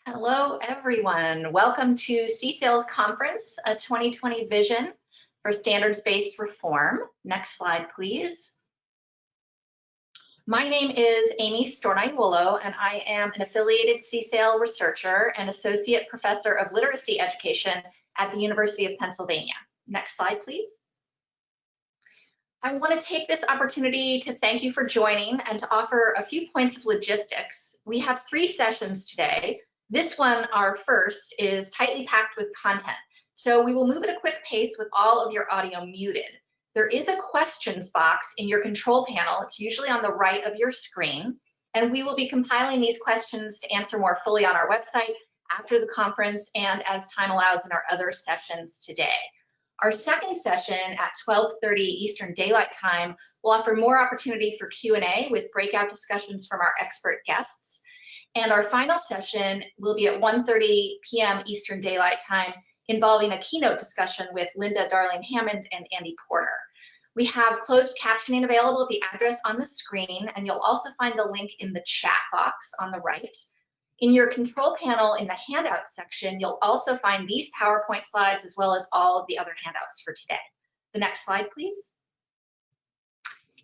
Hello, everyone. Welcome to CSAIL's conference, a 2020 vision for standards-based reform. Next slide, please. My name is Amy Stornay-Wolo, and I am an affiliated CSAIL researcher and associate professor of literacy education at the University of Pennsylvania. Next slide, please. I want to take this opportunity to thank you for joining and to offer a few points of logistics. We have 3 sessions today. This one, our first, is tightly packed with content. So we will move at a quick pace with all of your audio muted. There is a questions box in your control panel. It's usually on the right of your screen. And we will be compiling these questions to answer more fully on our website after the conference and as time allows in our other sessions today. Our second session at 12:30 Eastern Daylight Time will offer more opportunity for Q&A with breakout discussions from our expert guests. And our final session will be at 1:30 p.m. Eastern Daylight Time, involving a keynote discussion with Linda Darling-Hammond and Andy Porter. We have closed captioning available at the address on the screen, and you'll also find the link in the chat box on the right. In your control panel in the handout section, you'll also find these PowerPoint slides as well as all of the other handouts for today. The next slide, please.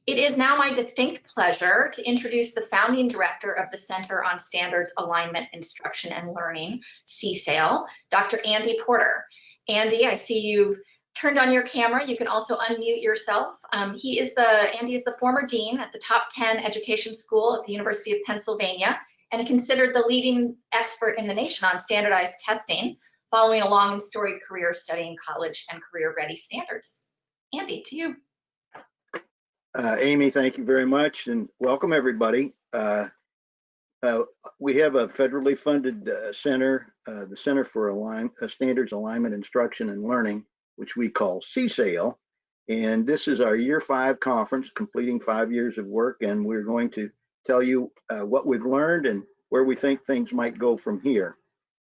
It is now my distinct pleasure to introduce the founding director of the Center on Standards Alignment, Instruction, and Learning, CSAIL, Dr. Andy Porter. Andy, I see you've turned on your camera. You can also unmute yourself. Andy is the former dean at the top 10 education school at the University of Pennsylvania and considered the leading expert in the nation on standardized testing, following a long and storied career studying college and career-ready standards. Andy, to you. Amy, thank you very much, and welcome everybody. We have a federally funded center, the Center for Standards Alignment, Instruction, and Learning, which we call CSAIL, and this is our year 5 conference, completing 5 years of work, and we're going to tell you what we've learned and where we think things might go from here.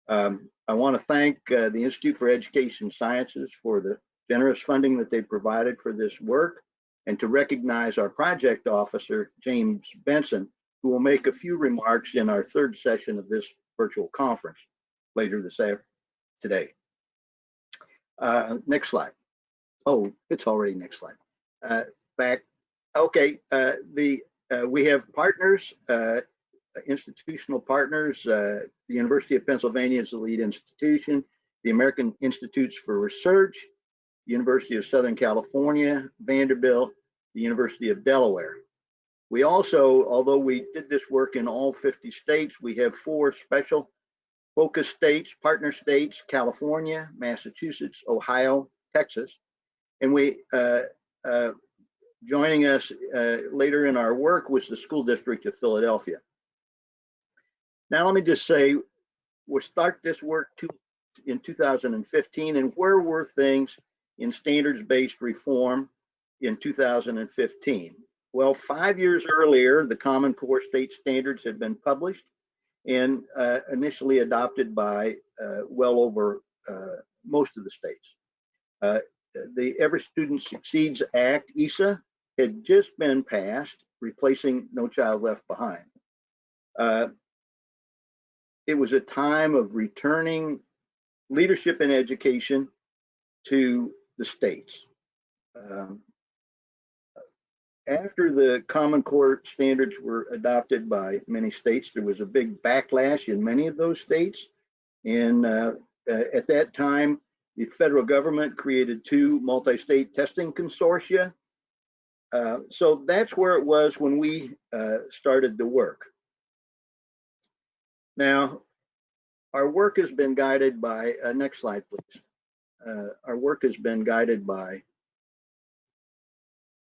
I want to thank the Institute for Education Sciences for the generous funding that they provided for this work, and to recognize our project officer, James Benson, who will make a few remarks in our 3rd session of this virtual conference later today. Next slide. Oh, it's already next slide. Back. Okay, we have partners, institutional partners. The University of Pennsylvania is the lead institution, the American Institutes for Research, University of Southern California, Vanderbilt, the University of Delaware. We also, although we did this work in all 50 states, we have 4 special focus states, partner states: California, Massachusetts, Ohio, Texas. And we, joining us later in our work was the School District of Philadelphia. Now let me just say, we'll start this work in 2015, and where were things in standards-based reform in 2015? Well, 5 years earlier, the Common Core state standards had been published and initially adopted by well over most of the states. The Every Student Succeeds Act, ESSA, had just been passed, replacing No Child Left Behind. It was a time of returning leadership in education to the states. After the Common Core standards were adopted by many states, there was a big backlash in many of those states. And at that time, the federal government created 2 multi-state testing consortia. So that's where it was when we started the work. Now, our work has been guided by, next slide, please. Our work has been guided by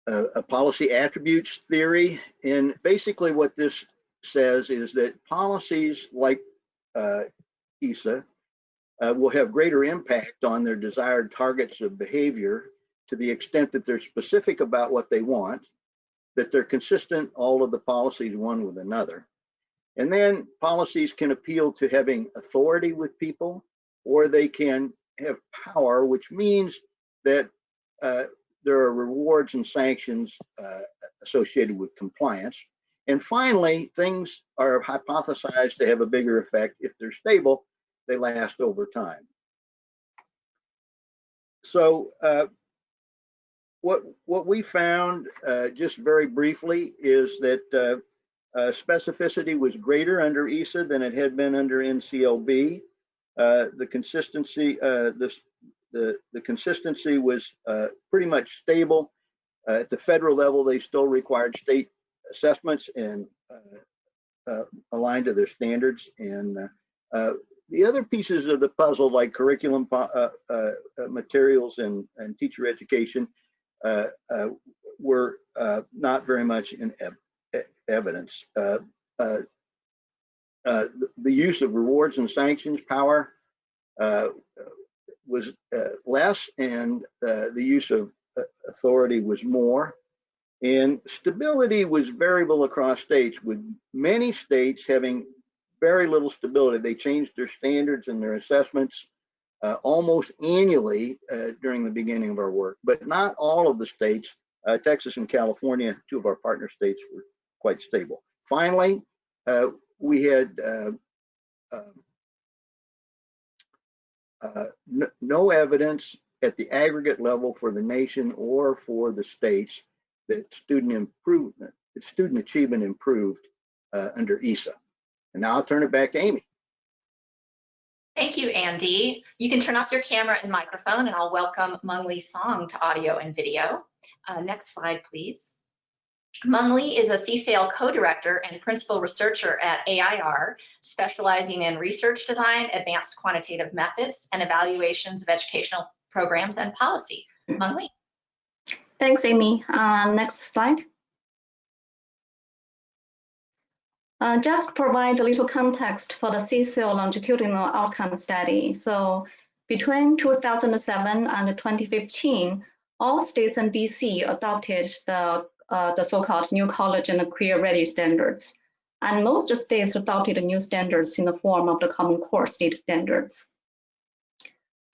a policy attributes theory. And basically what this says is that policies like ESSA will have greater impact on their desired targets of behavior to the extent that they're specific about what they want, that they're consistent, all of the policies one with another. And then policies can appeal to having authority with people, or they can have power, which means that there are rewards and sanctions associated with compliance. And finally, things are hypothesized to have a bigger effect. If they're stable, they last over time. So what we found, just very briefly, is that specificity was greater under ESSA than it had been under NCLB. The consistency, the consistency was pretty much stable. At the federal level, they still required state assessments and aligned to their standards. And the other pieces of the puzzle, like curriculum materials and teacher education, were not very much in evidence. The use of rewards and sanctions power was less, and the use of authority was more. And stability was variable across states, with many states having very little stability. They changed their standards and their assessments almost annually during the beginning of our work, but not all of the states. Texas and California, two of our partner states, were quite stable. Finally, we had no evidence at the aggregate level for the nation or for the states that student achievement improved under ESSA. And now I'll turn it back to Amy. Thank you, Andy. You can turn off your camera and microphone, and I'll welcome Mung Lee Song to audio and video. Next slide, please. Mung Lee is a CCL co-director and principal researcher at AIR, specializing in research design, advanced quantitative methods, and evaluations of educational programs and policy. Mung Lee. Thanks, Amy. Next slide. Just to provide a little context for the CCL longitudinal outcome study. So between 2007 and 2015, all states and DC adopted the so-called new college and career ready standards. And most states adopted the new standards in the form of the Common Core state standards.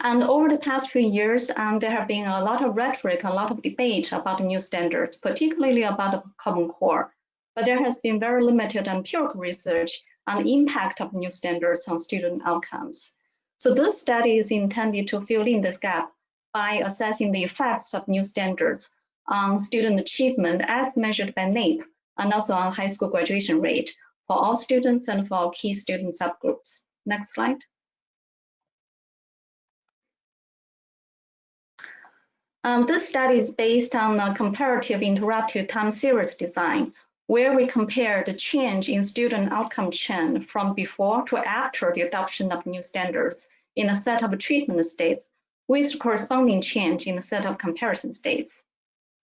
And over the past few years, there have been a lot of rhetoric, a lot of debate about the new standards, particularly about the Common Core. But there has been very limited empirical research on the impact of new standards on student outcomes. So this study is intended to fill in this gap by assessing the effects of new standards on student achievement as measured by NAEP, and also on high school graduation rate for all students and for key student subgroups. Next slide. This study is based on a comparative interactive time series design, where we compare the change in student outcome trend from before to after the adoption of new standards in a set of treatment states with corresponding change in a set of comparison states.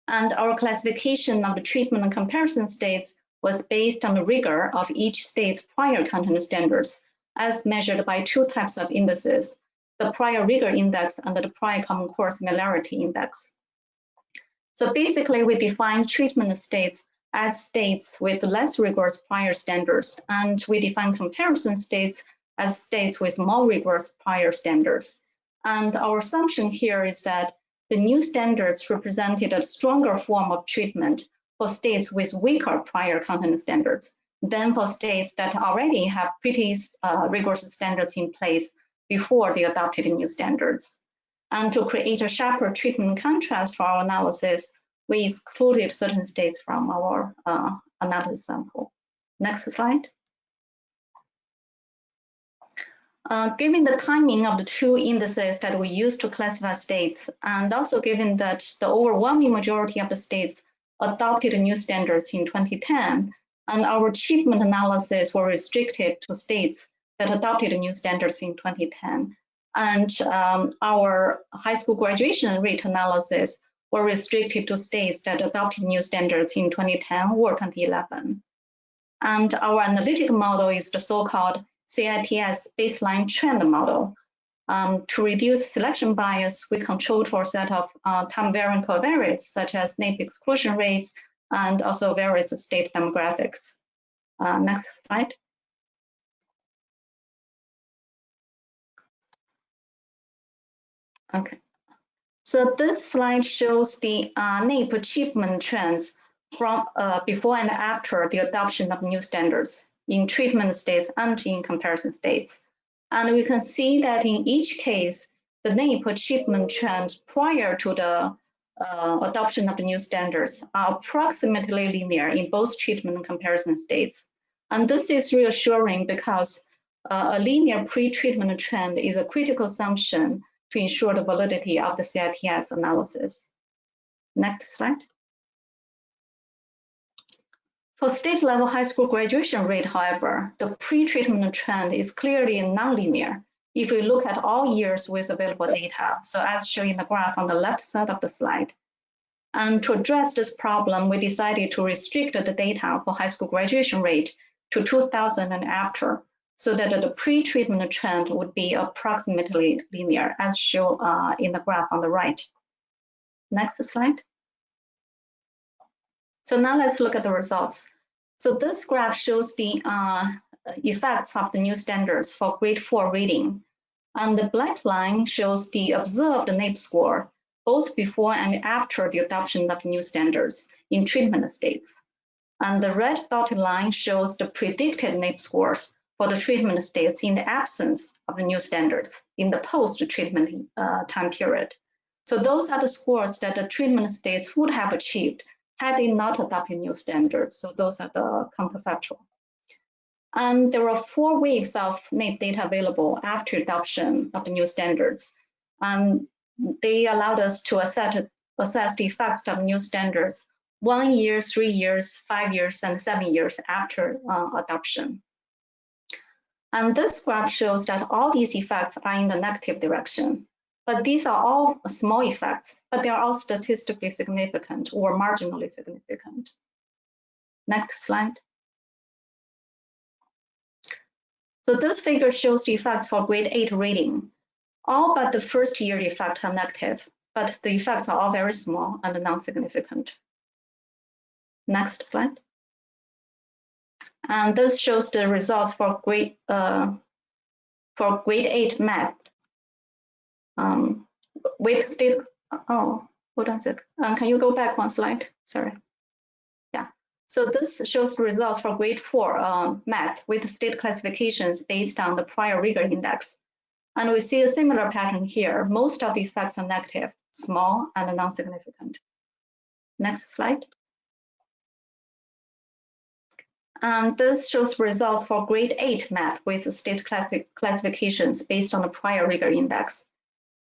And our classification of the treatment and comparison states was based on the rigor of each state's prior content standards, as measured by two types of indices, the prior rigor index and the prior Common Core similarity index. So basically, we define treatment states as states with less rigorous prior standards, and we define comparison states as states with more rigorous prior standards. And our assumption here is that the new standards represented a stronger form of treatment for states with weaker prior content standards than for states that already have pretty rigorous standards in place before they adopted new standards. And to create a sharper treatment contrast for our analysis, we excluded certain states from our analysis sample. Next slide. Given the timing of the two indices that we use to classify states, and also given that the overwhelming majority of the states adopted new standards in 2010, and our achievement analysis were restricted to states that adopted new standards in 2010, and our high school graduation rate analysis were restricted to states that adopted new standards in 2010 or 2011. And our analytic model is the so-called CITS baseline trend model. To reduce selection bias, we controlled for a set of time-varying covariates, such as NAEP exclusion rates, and also various state demographics. Next slide. Okay. So this slide shows the NAEP achievement trends from before and after the adoption of new standards in treatment states and in comparison states. And we can see that in each case, the NAEP achievement trend prior to the adoption of the new standards are approximately linear in both treatment and comparison states. And this is reassuring because a linear pre-treatment trend is a critical assumption to ensure the validity of the CIPS analysis. Next slide. For state-level high school graduation rate, however, the pre-treatment trend is clearly nonlinear if we look at all years with available data, so as shown in the graph on the left side of the slide. And to address this problem, we decided to restrict the data for high school graduation rate to 2000 and after, so that the pre-treatment trend would be approximately linear, as shown in the graph on the right. Next slide. So now let's look at the results. So this graph shows the effects of the new standards for grade 4 reading. And the black line shows the observed NAEP score, both before and after the adoption of new standards in treatment states. And the red dotted line shows the predicted NAEP scores for the treatment states in the absence of the new standards in the post-treatment time period. So those are the scores that the treatment states would have achieved had they not adopted new standards. So those are the counterfactual. And there were 4 weeks of NAEP data available after adoption of the new standards. And they allowed us to assess the effects of new standards 1 year, 3 years, 5 years, and 7 years after adoption. And this graph shows that all these effects are in the negative direction. But these are all small effects, but they are all statistically significant or marginally significant. Next slide. So this figure shows the effects for grade 8 reading. All but the first year effect are negative, but the effects are all very small and non-significant. Next slide. And this shows the results for grade 8 math. With state, oh, hold on a sec. Can you go back 1 slide? Sorry. Yeah. So this shows the results for grade 4 math with state classifications based on the prior rigor index. And we see a similar pattern here. Most of the effects are negative, small, and non-significant. Next slide. And this shows results for grade 8 math with state classifications based on the prior rigor index.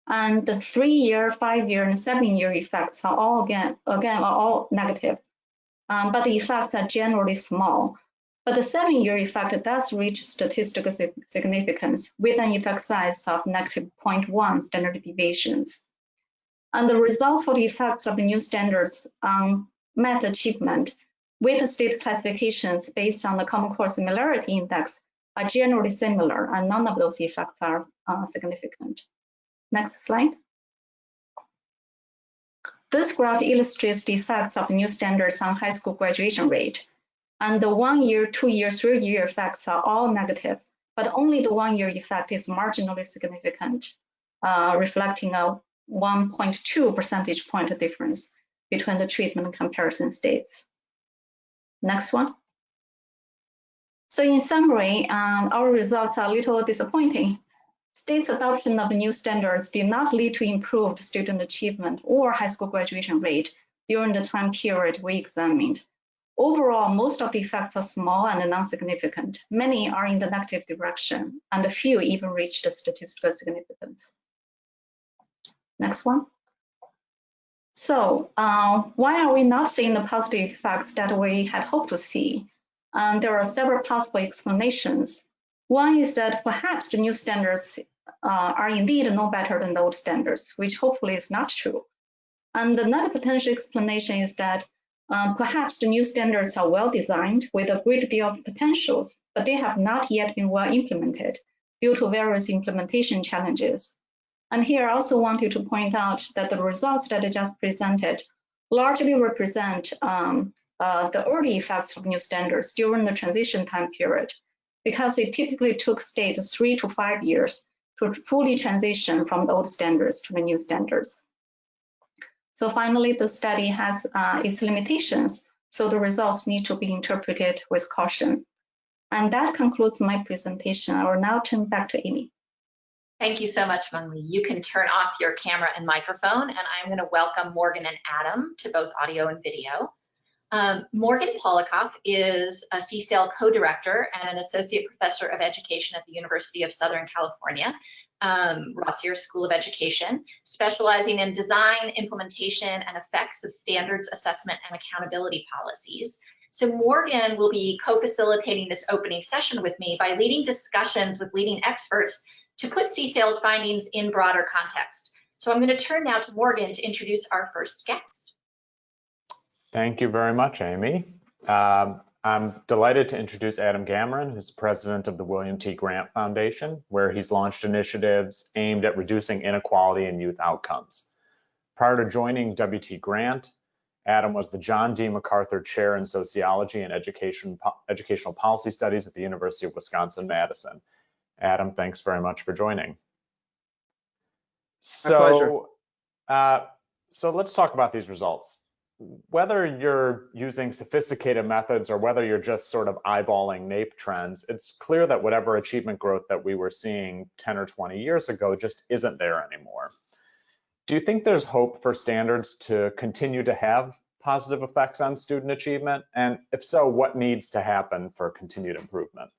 And the 3-year, 5-year, and 7-year effects are all again are all negative, but the effects are generally small. But the 7-year effect does reach statistical significance with an effect size of -0.1 standard deviations. And the results for the effects of the new standards on math achievement with the state classifications based on the Common Core Similarity Index are generally similar, and none of those effects are significant. Next slide. This graph illustrates the effects of the new standards on high school graduation rate. And the 1 year, 2 year, 3 year effects are all negative, but only the 1 year effect is marginally significant, reflecting a 1.2 percentage point difference between the treatment and comparison states. Next one. So in summary, our results are a little disappointing. States' adoption of the new standards did not lead to improved student achievement or high school graduation rate during the time period we examined. Overall, most of the effects are small and non-significant. Many are in the negative direction, and a few even reach the statistical significance. Next one. So why are we not seeing the positive effects that we had hoped to see? There are several possible explanations. One is that perhaps the new standards are indeed no better than the old standards, which hopefully is not true. And another potential explanation is that perhaps the new standards are well designed with a great deal of potentials, but they have not yet been well implemented due to various implementation challenges. And here I also wanted to point out that the results that I just presented largely represent the early effects of new standards during the transition time period, because it typically took states 3 to 5 years to fully transition from the old standards to the new standards. So finally, the study has its limitations, so the results need to be interpreted with caution. And that concludes my presentation. I will now turn back to Amy. Thank you so much, Meng Li. You can turn off your camera and microphone, and I'm going to welcome Morgan and Adam to both audio and video. Morgan Polikoff is a CSAIL co-director and an associate professor of education at the University of Southern California, Rossier School of Education, specializing in design, implementation, and effects of standards, assessment, and accountability policies. So Morgan will be co-facilitating this opening session with me by leading discussions with leading experts to put CSAIL's findings in broader context. So I'm going to turn now to Morgan to introduce our first guest. Thank you very much, Amy. I'm delighted to introduce Adam Gamron, who's president of the William T. Grant Foundation, where he's launched initiatives aimed at reducing inequality in youth outcomes. Prior to joining WT Grant, Adam was the John D. MacArthur Chair in Sociology and Educational Policy Studies at the University of Wisconsin-Madison. Adam, thanks very much for joining. My pleasure. So let's talk about these results. Whether you're using sophisticated methods or whether you're just sort of eyeballing NAEP trends, it's clear that whatever achievement growth that we were seeing 10 or 20 years ago just isn't there anymore. Do you think there's hope for standards to continue to have positive effects on student achievement? And if so, what needs to happen for continued improvement?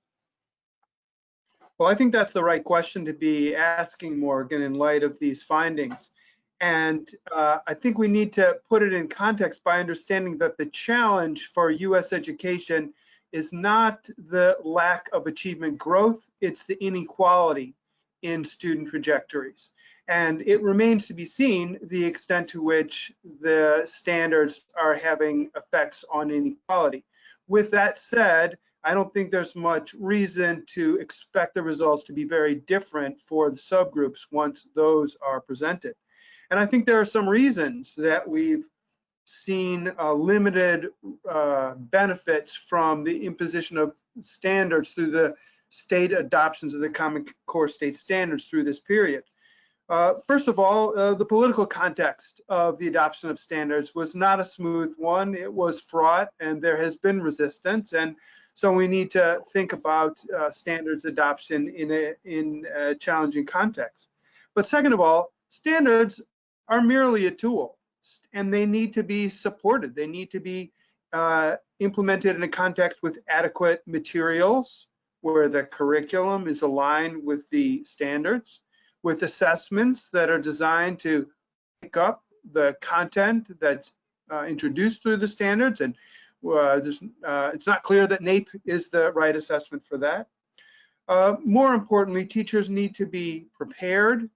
Well, I think that's the right question to be asking, Morgan, in light of these findings. And I think we need to put it in context by understanding that the challenge for US education is not the lack of achievement growth, it's the inequality in student trajectories. And it remains to be seen the extent to which the standards are having effects on inequality. With that said, I don't think there's much reason to expect the results to be very different for the subgroups once those are presented. And I think there are some reasons that we've seen limited benefits from the imposition of standards through the state adoptions of the Common Core State Standards through this period. First of all, the political context of the adoption of standards was not a smooth one. It was fraught, and there has been resistance. And so we need to think about standards adoption in a challenging context. But second of all, standards are merely a tool, and they need to be supported. They need to be implemented in a context with adequate materials where the curriculum is aligned with the standards, with assessments that are designed to pick up the content that's introduced through the standards. And it's not clear that NAEP is the right assessment for that. More importantly, teachers need to be prepared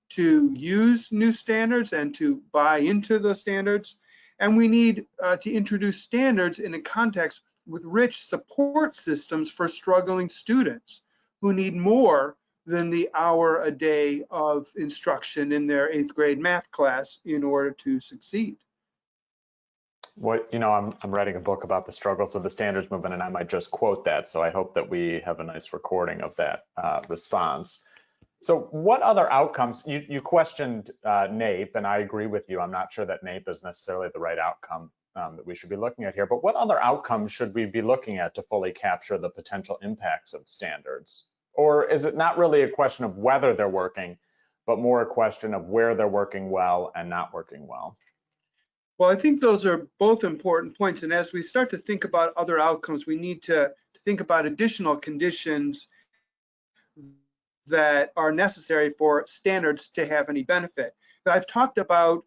to use new standards and to buy into the standards. And we need to introduce standards in a context with rich support systems for struggling students who need more than the hour a day of instruction in their 8th grade math class in order to succeed. Well, you know, I'm writing a book about the struggles of the standards movement, and I might just quote that. So I hope that we have a nice recording of that response. So what other outcomes, you questioned NAEP, and I agree with you. I'm not sure that NAEP is necessarily the right outcome that we should be looking at here, but what other outcomes should we be looking at to fully capture the potential impacts of standards? Or is it not really a question of whether they're working, but more a question of where they're working well and not working well? Well, I think those are both important points. And as we start to think about other outcomes, we need to think about additional conditions that are necessary for standards to have any benefit. I've talked about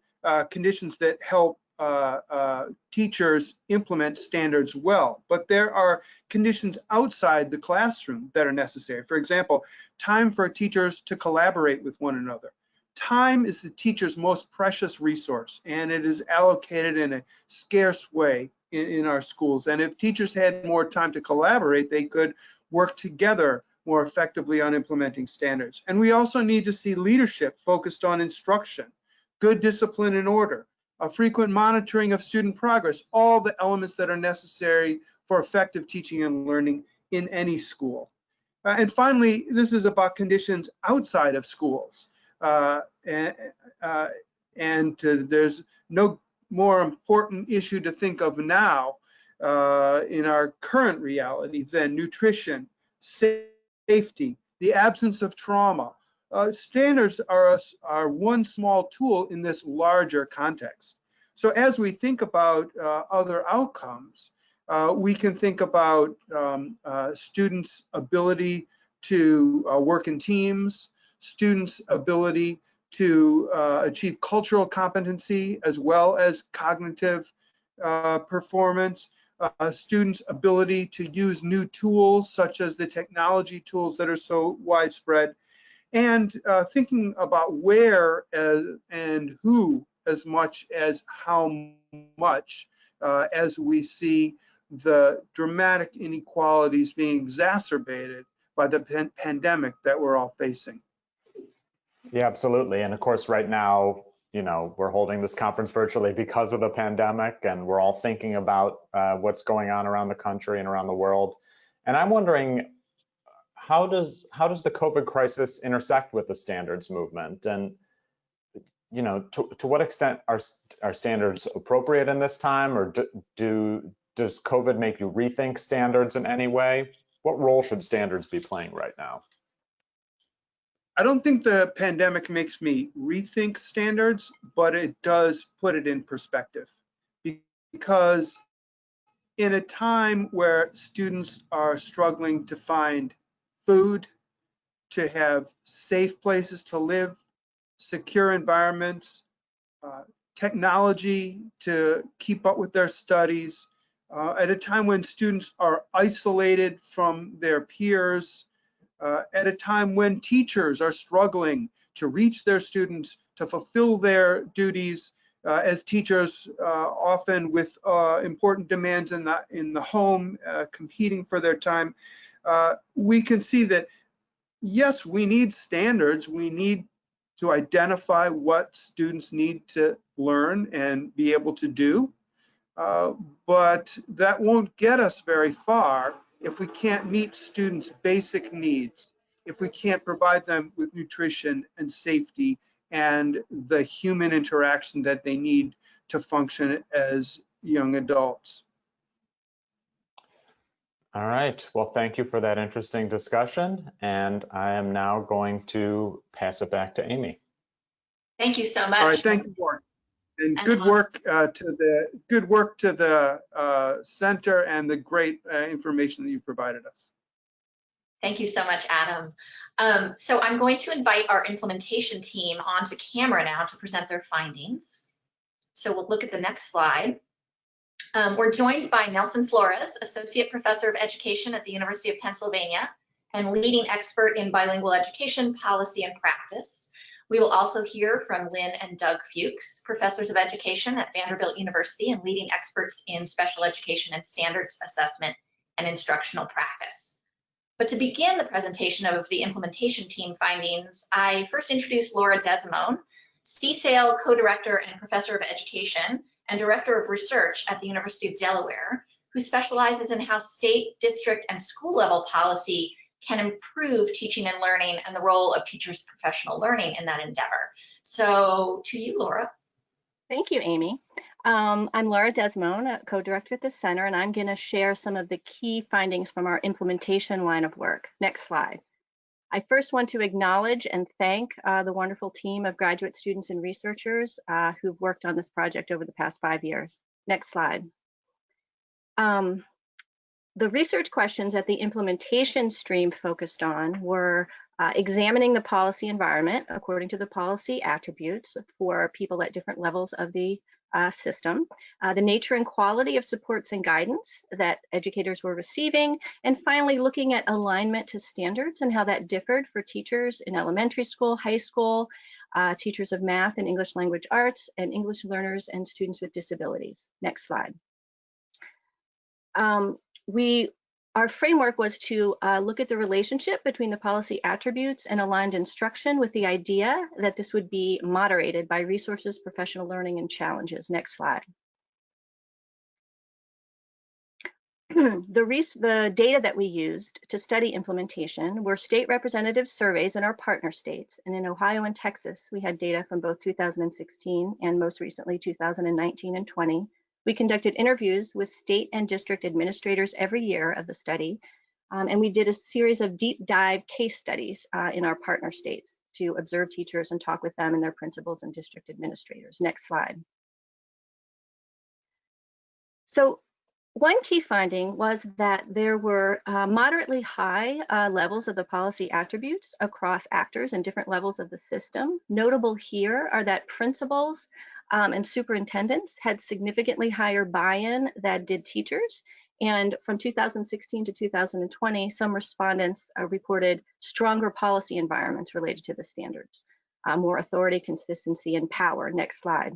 conditions that help teachers implement standards well, but there are conditions outside the classroom that are necessary. For example, time for teachers to collaborate with one another. Time is the teacher's most precious resource, and it is allocated in a scarce way in our schools. And if teachers had more time to collaborate, they could work together more effectively on implementing standards. And we also need to see leadership focused on instruction, good discipline and order, a frequent monitoring of student progress, all the elements that are necessary for effective teaching and learning in any school. And finally, this is about conditions outside of schools. There's no more important issue to think of now in our current reality than nutrition, safety, the absence of trauma. Standards are one small tool in this larger context. So as we think about other outcomes, we can think about students' ability to work in teams, students' ability to achieve cultural competency as well as cognitive performance, students' ability to use new tools such as the technology tools that are so widespread, and thinking about where and who as much as how much as we see the dramatic inequalities being exacerbated by the pandemic that we're all facing. Yeah, absolutely. And of course, right now, we're holding this conference virtually because of the pandemic, and we're all thinking about what's going on around the country and around the world. And I'm wondering, how does the COVID crisis intersect with the standards movement? And to what extent are standards appropriate in this time, or does COVID make you rethink standards in any way? What role should standards be playing right now? I don't think the pandemic makes me rethink standards, but it does put it in perspective. Because in a time where students are struggling to find food, to have safe places to live, secure environments, technology to keep up with their studies, at a time when students are isolated from their peers, at a time when teachers are struggling to reach their students, to fulfill their duties as teachers, often with important demands in the home, competing for their time, we can see that, yes, we need standards. We need to identify what students need to learn and be able to do. But that won't get us very far if we can't meet students' basic needs, if we can't provide them with nutrition and safety and the human interaction that they need to function as young adults. All right. Well, thank you for that interesting discussion. And I am now going to pass it back to Amy. Thank you so much. All right, thank you, Warren. And good work to the center and the great information that you provided us. Thank you so much, Adam. So I'm going to invite our implementation team onto camera now to present their findings. So we'll look at the next slide. We're joined by Nelson Flores, Associate Professor of Education at the University of Pennsylvania and leading expert in bilingual education, policy, and practice. We will also hear from Lynn and Doug Fuchs, Professors of Education at Vanderbilt University and leading experts in special education and standards assessment and instructional practice. But to begin the presentation of the implementation team findings, I first introduced Laura Desmond, CSAIL Co-Director and Professor of Education and Director of Research at the University of Delaware, who specializes in how state, district, and school level policy can improve teaching and learning and the role of teachers' professional learning in that endeavor. So to you, Laura. Thank you, Amy. I'm Laura Desmond, co-director at the center, and I'm going to share some of the key findings from our implementation line of work. Next slide. I first want to acknowledge and thank the wonderful team of graduate students and researchers who've worked on this project over the past 5 years. Next slide. The research questions that the implementation stream focused on were examining the policy environment according to the policy attributes for people at different levels of the system, the nature and quality of supports and guidance that educators were receiving, and finally looking at alignment to standards and how that differed for teachers in elementary school, high school, teachers of math and English language arts, and English learners and students with disabilities. Next slide. Our framework was to look at the relationship between the policy attributes and aligned instruction with the idea that this would be moderated by resources, professional learning, and challenges. Next slide. The data that we used to study implementation were state representative surveys in our partner states. And in Ohio and Texas, we had data from both 2016 and most recently 2019 and 20 We conducted interviews with state and district administrators every year of the study, and we did a series of deep dive case studies in our partner states to observe teachers and talk with them and their principals and district administrators. Next slide. So one key finding was that there were moderately high levels of the policy attributes across actors and different levels of the system. Notable here are that principals and superintendents had significantly higher buy-in than did teachers. And from 2016 to 2020, some respondents reported stronger policy environments related to the standards, more authority, consistency, and power. Next slide.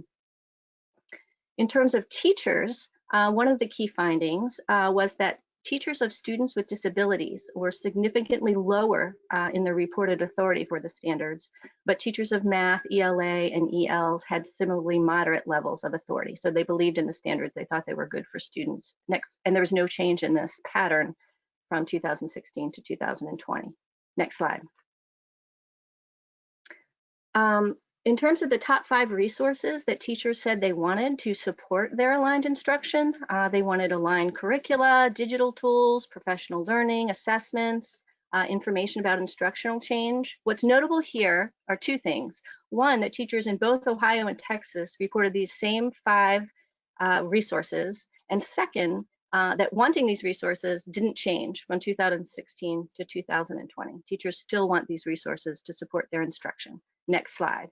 In terms of teachers, one of the key findings was that teachers of students with disabilities were significantly lower in the reported authority for the standards, but teachers of math, ELA, and ELs had similarly moderate levels of authority. So they believed in the standards, they thought they were good for students. Next, and there was no change in this pattern from 2016 to 2020. Next slide. In terms of the top 5 resources that teachers said they wanted to support their aligned instruction, they wanted aligned curricula, digital tools, professional learning, assessments, information about instructional change. What's notable here are 2 things. One, that teachers in both Ohio and Texas reported these same 5 resources. And second, that wanting these resources didn't change from 2016 to 2020. Teachers still want these resources to support their instruction. Next slide.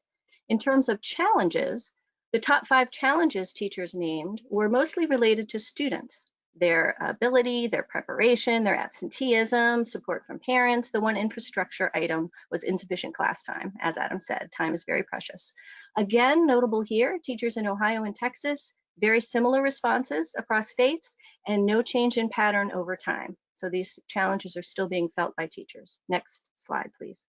In terms of challenges, the top 5 challenges teachers named were mostly related to students, their ability, their preparation, their absenteeism, support from parents. The one infrastructure item was insufficient class time. As Adam said, time is very precious. Again, notable here, teachers in Ohio and Texas, very similar responses across states and no change in pattern over time. So these challenges are still being felt by teachers. Next slide, please.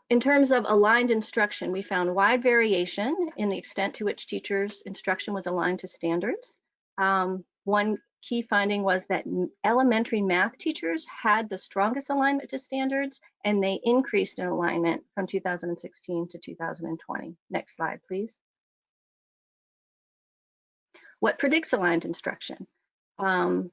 In terms of aligned instruction, we found wide variation in the extent to which teachers' instruction was aligned to standards. One key finding was that elementary math teachers had the strongest alignment to standards, and they increased in alignment from 2016 to 2020. Next slide, please. What predicts aligned instruction?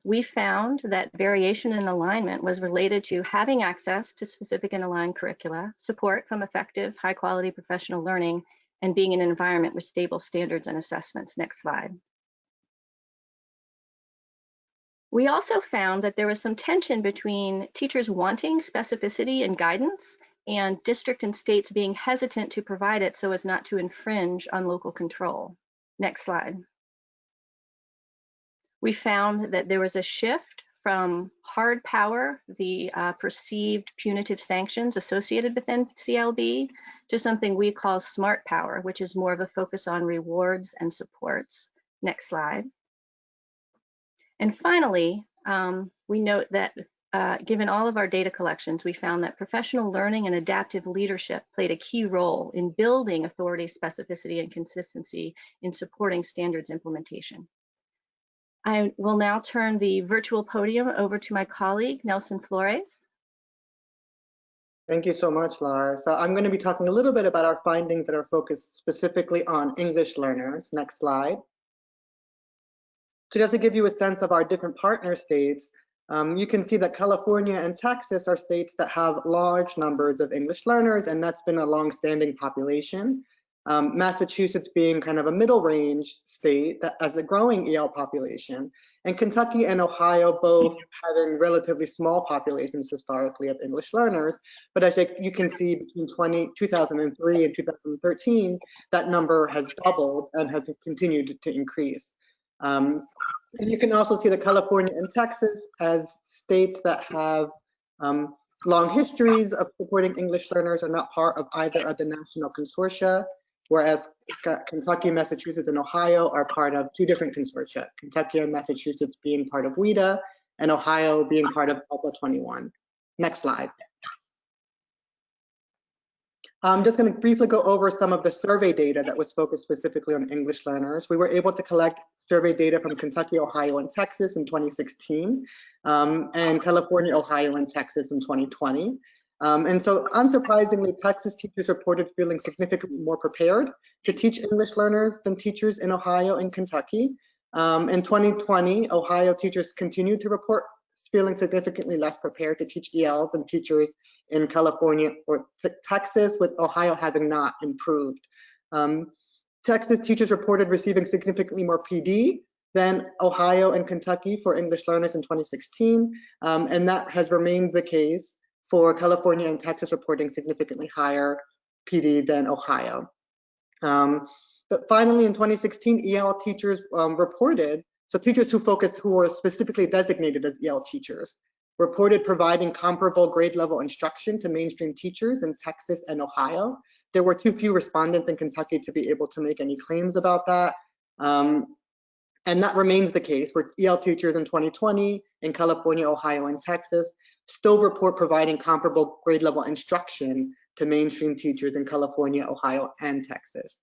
We found that variation in alignment was related to having access to specific and aligned curricula, support from effective, high-quality professional learning, and being in an environment with stable standards and assessments. Next slide. We also found that there was some tension between teachers wanting specificity and guidance and district and states being hesitant to provide it so as not to infringe on local control. Next slide. We found that there was a shift from hard power, the perceived punitive sanctions associated with NCLB, to something we call smart power, which is more of a focus on rewards and supports. Next slide. And finally, we note that given all of our data collections, we found that professional learning and adaptive leadership played a key role in building authority, specificity, and consistency in supporting standards implementation. I will now turn the virtual podium over to my colleague, Nelson Flores. Thank you so much, Laura. So I'm going to be talking a little bit about our findings that are focused specifically on English learners. Next slide. So just to give you a sense of our different partner states, you can see that California and Texas are states that have large numbers of English learners, and that's been a long-standing population. Massachusetts being kind of a middle range state that has a growing EL population, and Kentucky and Ohio both having relatively small populations historically of English learners. But as you can see, between 2003 and 2013, that number has doubled and has continued to increase. And you can also see that California and Texas as states that have long histories of supporting English learners are not part of either of the national consortia, whereas Kentucky, Massachusetts, and Ohio are part of 2 different consortia, Kentucky and Massachusetts being part of WIDA, and Ohio being part of Alpha 21. Next slide. I'm just going to briefly go over some of the survey data that was focused specifically on English learners. We were able to collect survey data from Kentucky, Ohio, and Texas in 2016, and California, Ohio, and Texas in 2020. And so unsurprisingly, Texas teachers reported feeling significantly more prepared to teach English learners than teachers in Ohio and Kentucky. In 2020, Ohio teachers continued to report feeling significantly less prepared to teach ELs than teachers in California or Texas, with Ohio having not improved. Texas teachers reported receiving significantly more PD than Ohio and Kentucky for English learners in 2016, and that has remained the case for California and Texas reporting significantly higher PD than Ohio. But finally, in 2016, EL teachers reported, so teachers who were specifically designated as EL teachers, reported providing comparable grade level instruction to mainstream teachers in Texas and Ohio. There were too few respondents in Kentucky to be able to make any claims about that. And that remains the case, where EL teachers in 2020 in California, Ohio, and Texas still report providing comparable grade level instruction to mainstream teachers in California, Ohio, and Texas,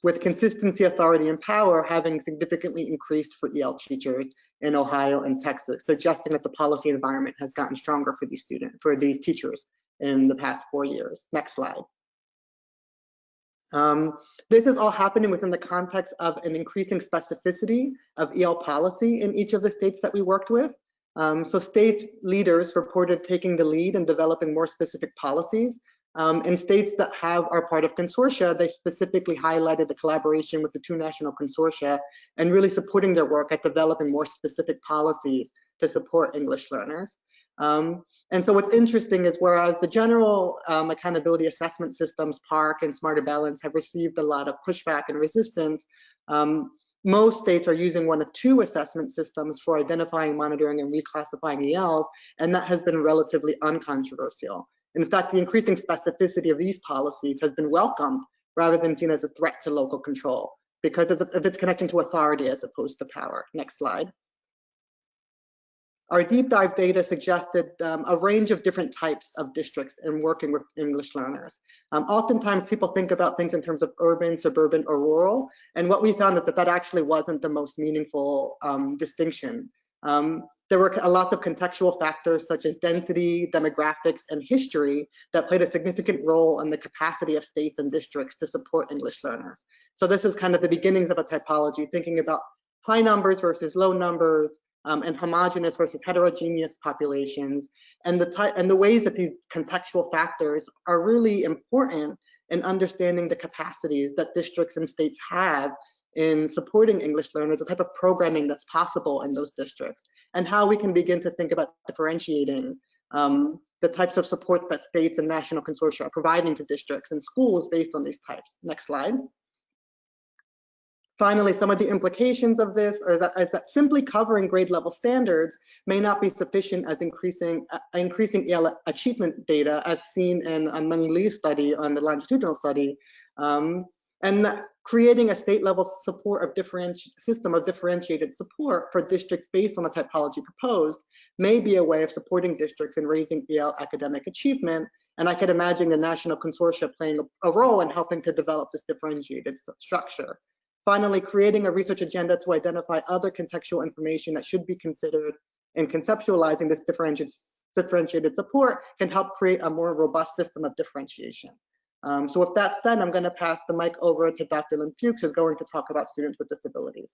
with consistency, authority, and power having significantly increased for EL teachers in Ohio and Texas, suggesting that the policy environment has gotten stronger for these teachers in the past 4 years. Next slide. This is all happening within the context of an increasing specificity of EL policy in each of the states that we worked with. So state leaders reported taking the lead in developing more specific policies. In states that are part of consortia, they specifically highlighted the collaboration with the 2 national consortia and really supporting their work at developing more specific policies to support English learners. And so what's interesting is, whereas the general accountability assessment systems, PARCC and Smarter Balance, have received a lot of pushback and resistance, most states are using one of 2 assessment systems for identifying, monitoring, and reclassifying ELs, and that has been relatively uncontroversial. In fact, the increasing specificity of these policies has been welcomed rather than seen as a threat to local control, because of its connection to authority as opposed to power. Next slide. Our deep dive data suggested a range of different types of districts in working with English learners. Oftentimes people think about things in terms of urban, suburban, or rural, and what we found is that actually wasn't the most meaningful distinction. There were a lot of contextual factors such as density, demographics, and history that played a significant role in the capacity of states and districts to support English learners. So this is kind of the beginnings of a typology, thinking about high numbers versus low numbers, and homogeneous versus heterogeneous populations, and the ways that these contextual factors are really important in understanding the capacities that districts and states have in supporting English learners, the type of programming that's possible in those districts, and how we can begin to think about differentiating the types of supports that states and national consortia are providing to districts and schools based on these types. Next slide. Finally, some of the implications of this is that simply covering grade level standards may not be sufficient as increasing EL achievement data, as seen in a Meng Li's study on the longitudinal study, and that creating a state level system of differentiated support for districts based on the typology proposed may be a way of supporting districts in raising EL academic achievement. And I could imagine the national consortia playing a role in helping to develop this differentiated structure. Finally, creating a research agenda to identify other contextual information that should be considered in conceptualizing this differentiated support can help create a more robust system of differentiation. So with that said, I'm going to pass the mic over to Dr. Lynn Fuchs, who's going to talk about students with disabilities.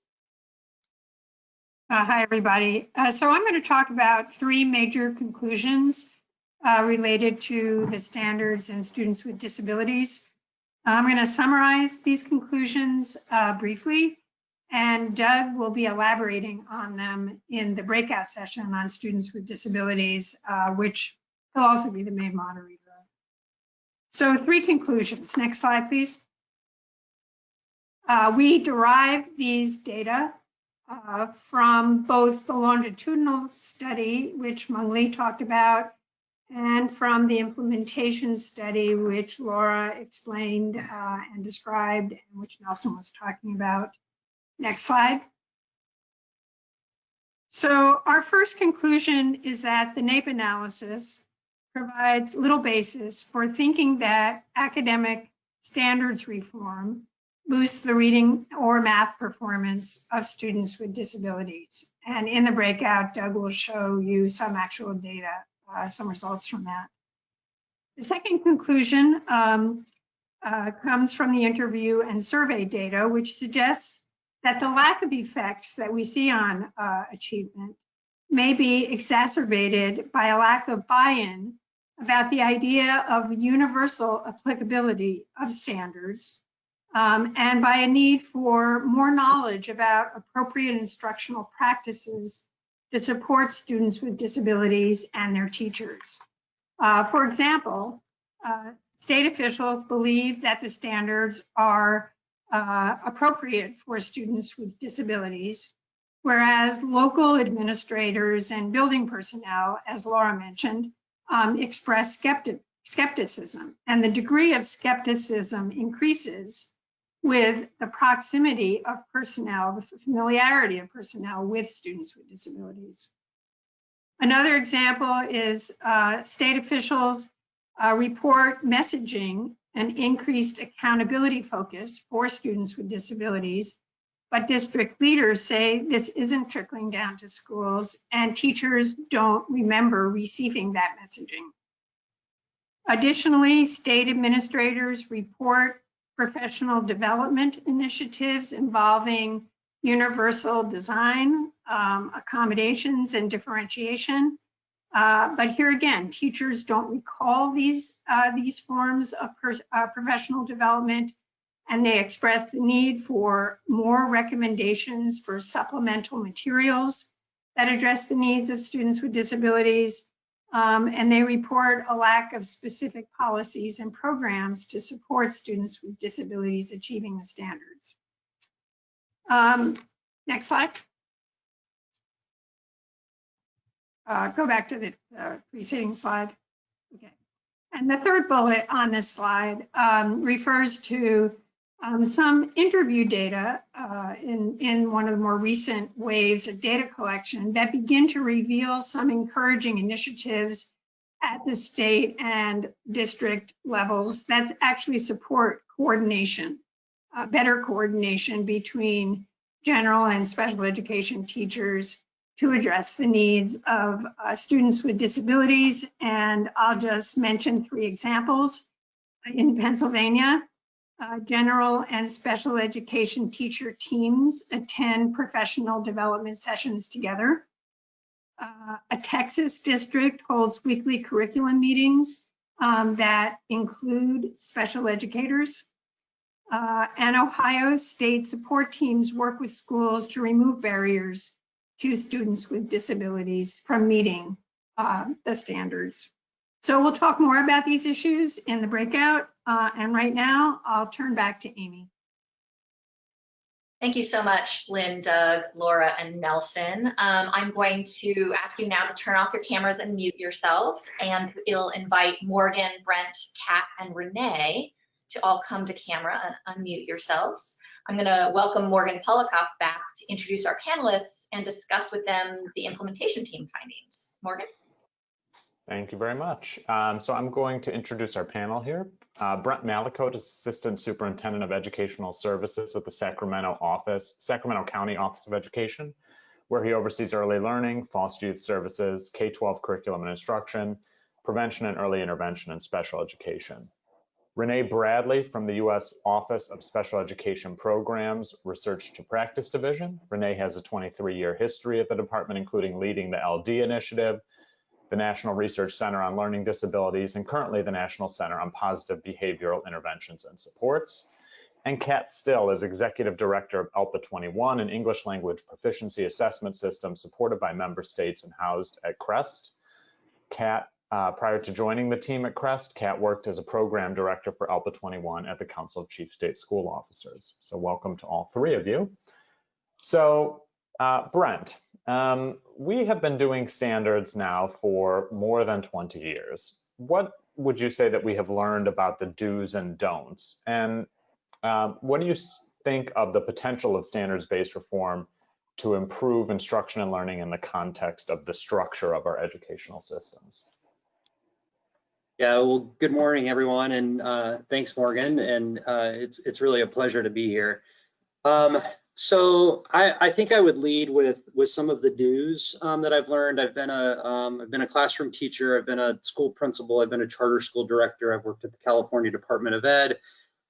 Hi, everybody. So I'm going to talk about 3 major conclusions related to the standards and students with disabilities. I'm going to summarize these conclusions briefly, and Doug will be elaborating on them in the breakout session on students with disabilities, which he'll also be the main moderator of. So 3 conclusions. Next slide, please. We derive these data from both the longitudinal study, which Meng Li talked about, and from the implementation study, which Laura explained and described, and which Nelson was talking about. Next slide. So our first conclusion is that the NAEP analysis provides little basis for thinking that academic standards reform boosts the reading or math performance of students with disabilities. And in the breakout, Doug will show you some actual data, some results from that. The second conclusion comes from the interview and survey data, which suggests that the lack of effects that we see on achievement may be exacerbated by a lack of buy-in about the idea of universal applicability of standards and by a need for more knowledge about appropriate instructional practices to support students with disabilities and their teachers. For example, state officials believe that the standards are appropriate for students with disabilities, whereas local administrators and building personnel, as Laura mentioned, express skepticism. And the degree of skepticism increases with the proximity of personnel, the familiarity of personnel with students with disabilities. Another example is state officials report messaging an increased accountability focus for students with disabilities, but district leaders say this isn't trickling down to schools and teachers don't remember receiving that messaging. Additionally, state administrators report professional development initiatives involving universal design, accommodations, and differentiation. But here again, teachers don't recall these forms of professional development, and they express the need for more recommendations for supplemental materials that address the needs of students with disabilities. And they report a lack of specific policies and programs to support students with disabilities achieving the standards. Next slide. Go back to the preceding slide. Okay. And the third bullet on this slide refers to some interview data in one of the more recent waves of data collection that begin to reveal some encouraging initiatives at the state and district levels that actually support coordination, better coordination between general and special education teachers to address the needs of students with disabilities. And I'll just mention 3 examples. In Pennsylvania, general and special education teacher teams attend professional development sessions together. A Texas district holds weekly curriculum meetings that include special educators. And Ohio state support teams work with schools to remove barriers to students with disabilities from meeting the standards. So we'll talk more about these issues in the breakout. And right now, I'll turn back to Amy. Thank you so much, Lynn, Doug, Laura, and Nelson. I'm going to ask you now to turn off your cameras and mute yourselves, and it'll invite Morgan, Brent, Kat, and Renee to all come to camera and unmute yourselves. I'm going to welcome Morgan Polikoff back to introduce our panelists and discuss with them the implementation team findings. Morgan? Thank you very much. So I'm going to introduce our panel here. Brent Malicote is Assistant Superintendent of Educational Services at the Sacramento County Office of Education, where he oversees early learning, foster youth services, K-12 curriculum and instruction, prevention and early intervention, and special education. Renee Bradley from the U.S. Office of Special Education Programs Research to Practice Division. Renee has a 23-year history at the department, including leading the LD initiative, the National Research Center on Learning Disabilities, and currently the National Center on Positive Behavioral Interventions and Supports. And Kat Still is Executive Director of ELPA 21, an English language proficiency assessment system supported by member states and housed at CREST. Kat, prior to joining the team at CREST, Kat worked as a program director for ELPA 21 at the Council of Chief State School Officers. So welcome to all 3 of you. So Brent, we have been doing standards now for more than 20 years. What would you say that we have learned about the do's and don'ts? And what do you think of the potential of standards-based reform to improve instruction and learning in the context of the structure of our educational systems? Yeah, well, good morning, everyone, and thanks, Morgan. And it's really a pleasure to be here. So I think I would lead with some of the do's that I've learned. I've been a classroom teacher. I've been a school principal. I've been a charter school director. I've worked at the California Department of Ed,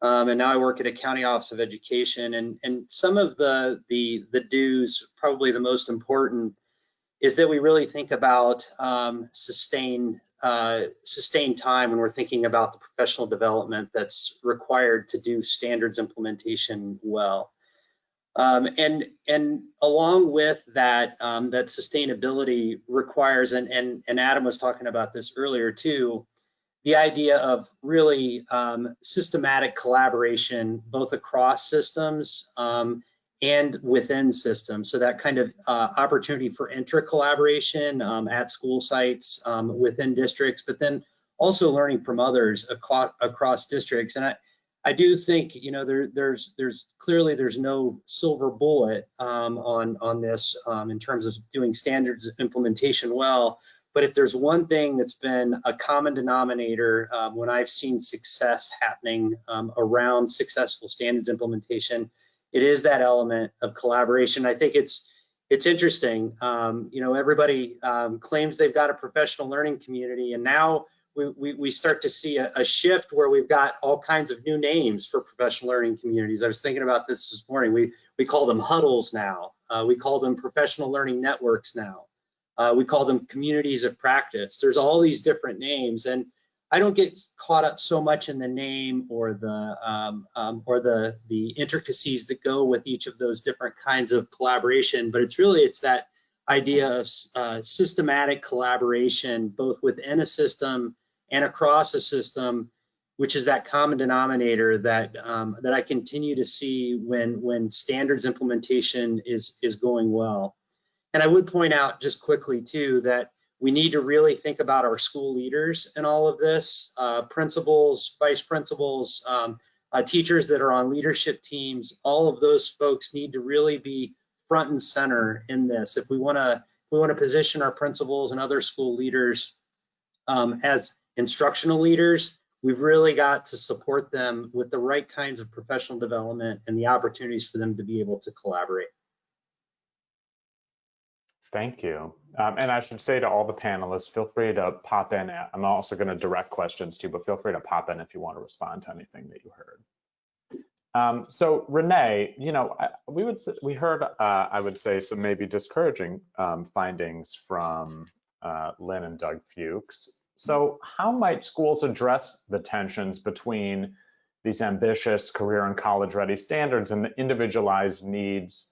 and now I work at a county office of education. And some of the do's, probably the most important, is that we really think about sustained time when we're thinking about the professional development that's required to do standards implementation well. And along with that, that sustainability requires, and Adam was talking about this earlier too, the idea of really systematic collaboration, both across systems and within systems. So that kind of opportunity for intra-collaboration at school sites, within districts, but then also learning from others across districts. And I do think, you know, there's clearly no silver bullet on this in terms of doing standards implementation well. But if there's one thing that's been a common denominator when I've seen success happening around successful standards implementation, it is that element of collaboration. I think it's interesting. You know, everybody claims they've got a professional learning community, and now we start to see a shift where we've got all kinds of new names for professional learning communities. I was thinking about this morning. We call them huddles now. We call them professional learning networks now. We call them communities of practice. There's all these different names, and I don't get caught up so much in the name or the intricacies that go with each of those different kinds of collaboration, but it's that idea of systematic collaboration, both within a system and across a system, which is that common denominator that I continue to see when standards implementation is going well. And I would point out just quickly too that we need to really think about our school leaders in all of this, principals, vice principals, teachers that are on leadership teams. All of those folks need to really be front and center in this. If we want to position our principals and other school leaders as instructional leaders, we've really got to support them with the right kinds of professional development and the opportunities for them to be able to collaborate. Thank you. And I should say to all the panelists, feel free to pop in. I'm also going to direct questions to you, but feel free to pop in if you want to respond to anything that you heard. So Renee, you know, we heard, I would say, some maybe discouraging findings from Lynn and Doug Fuchs. So how might schools address the tensions between these ambitious career and college-ready standards and the individualized needs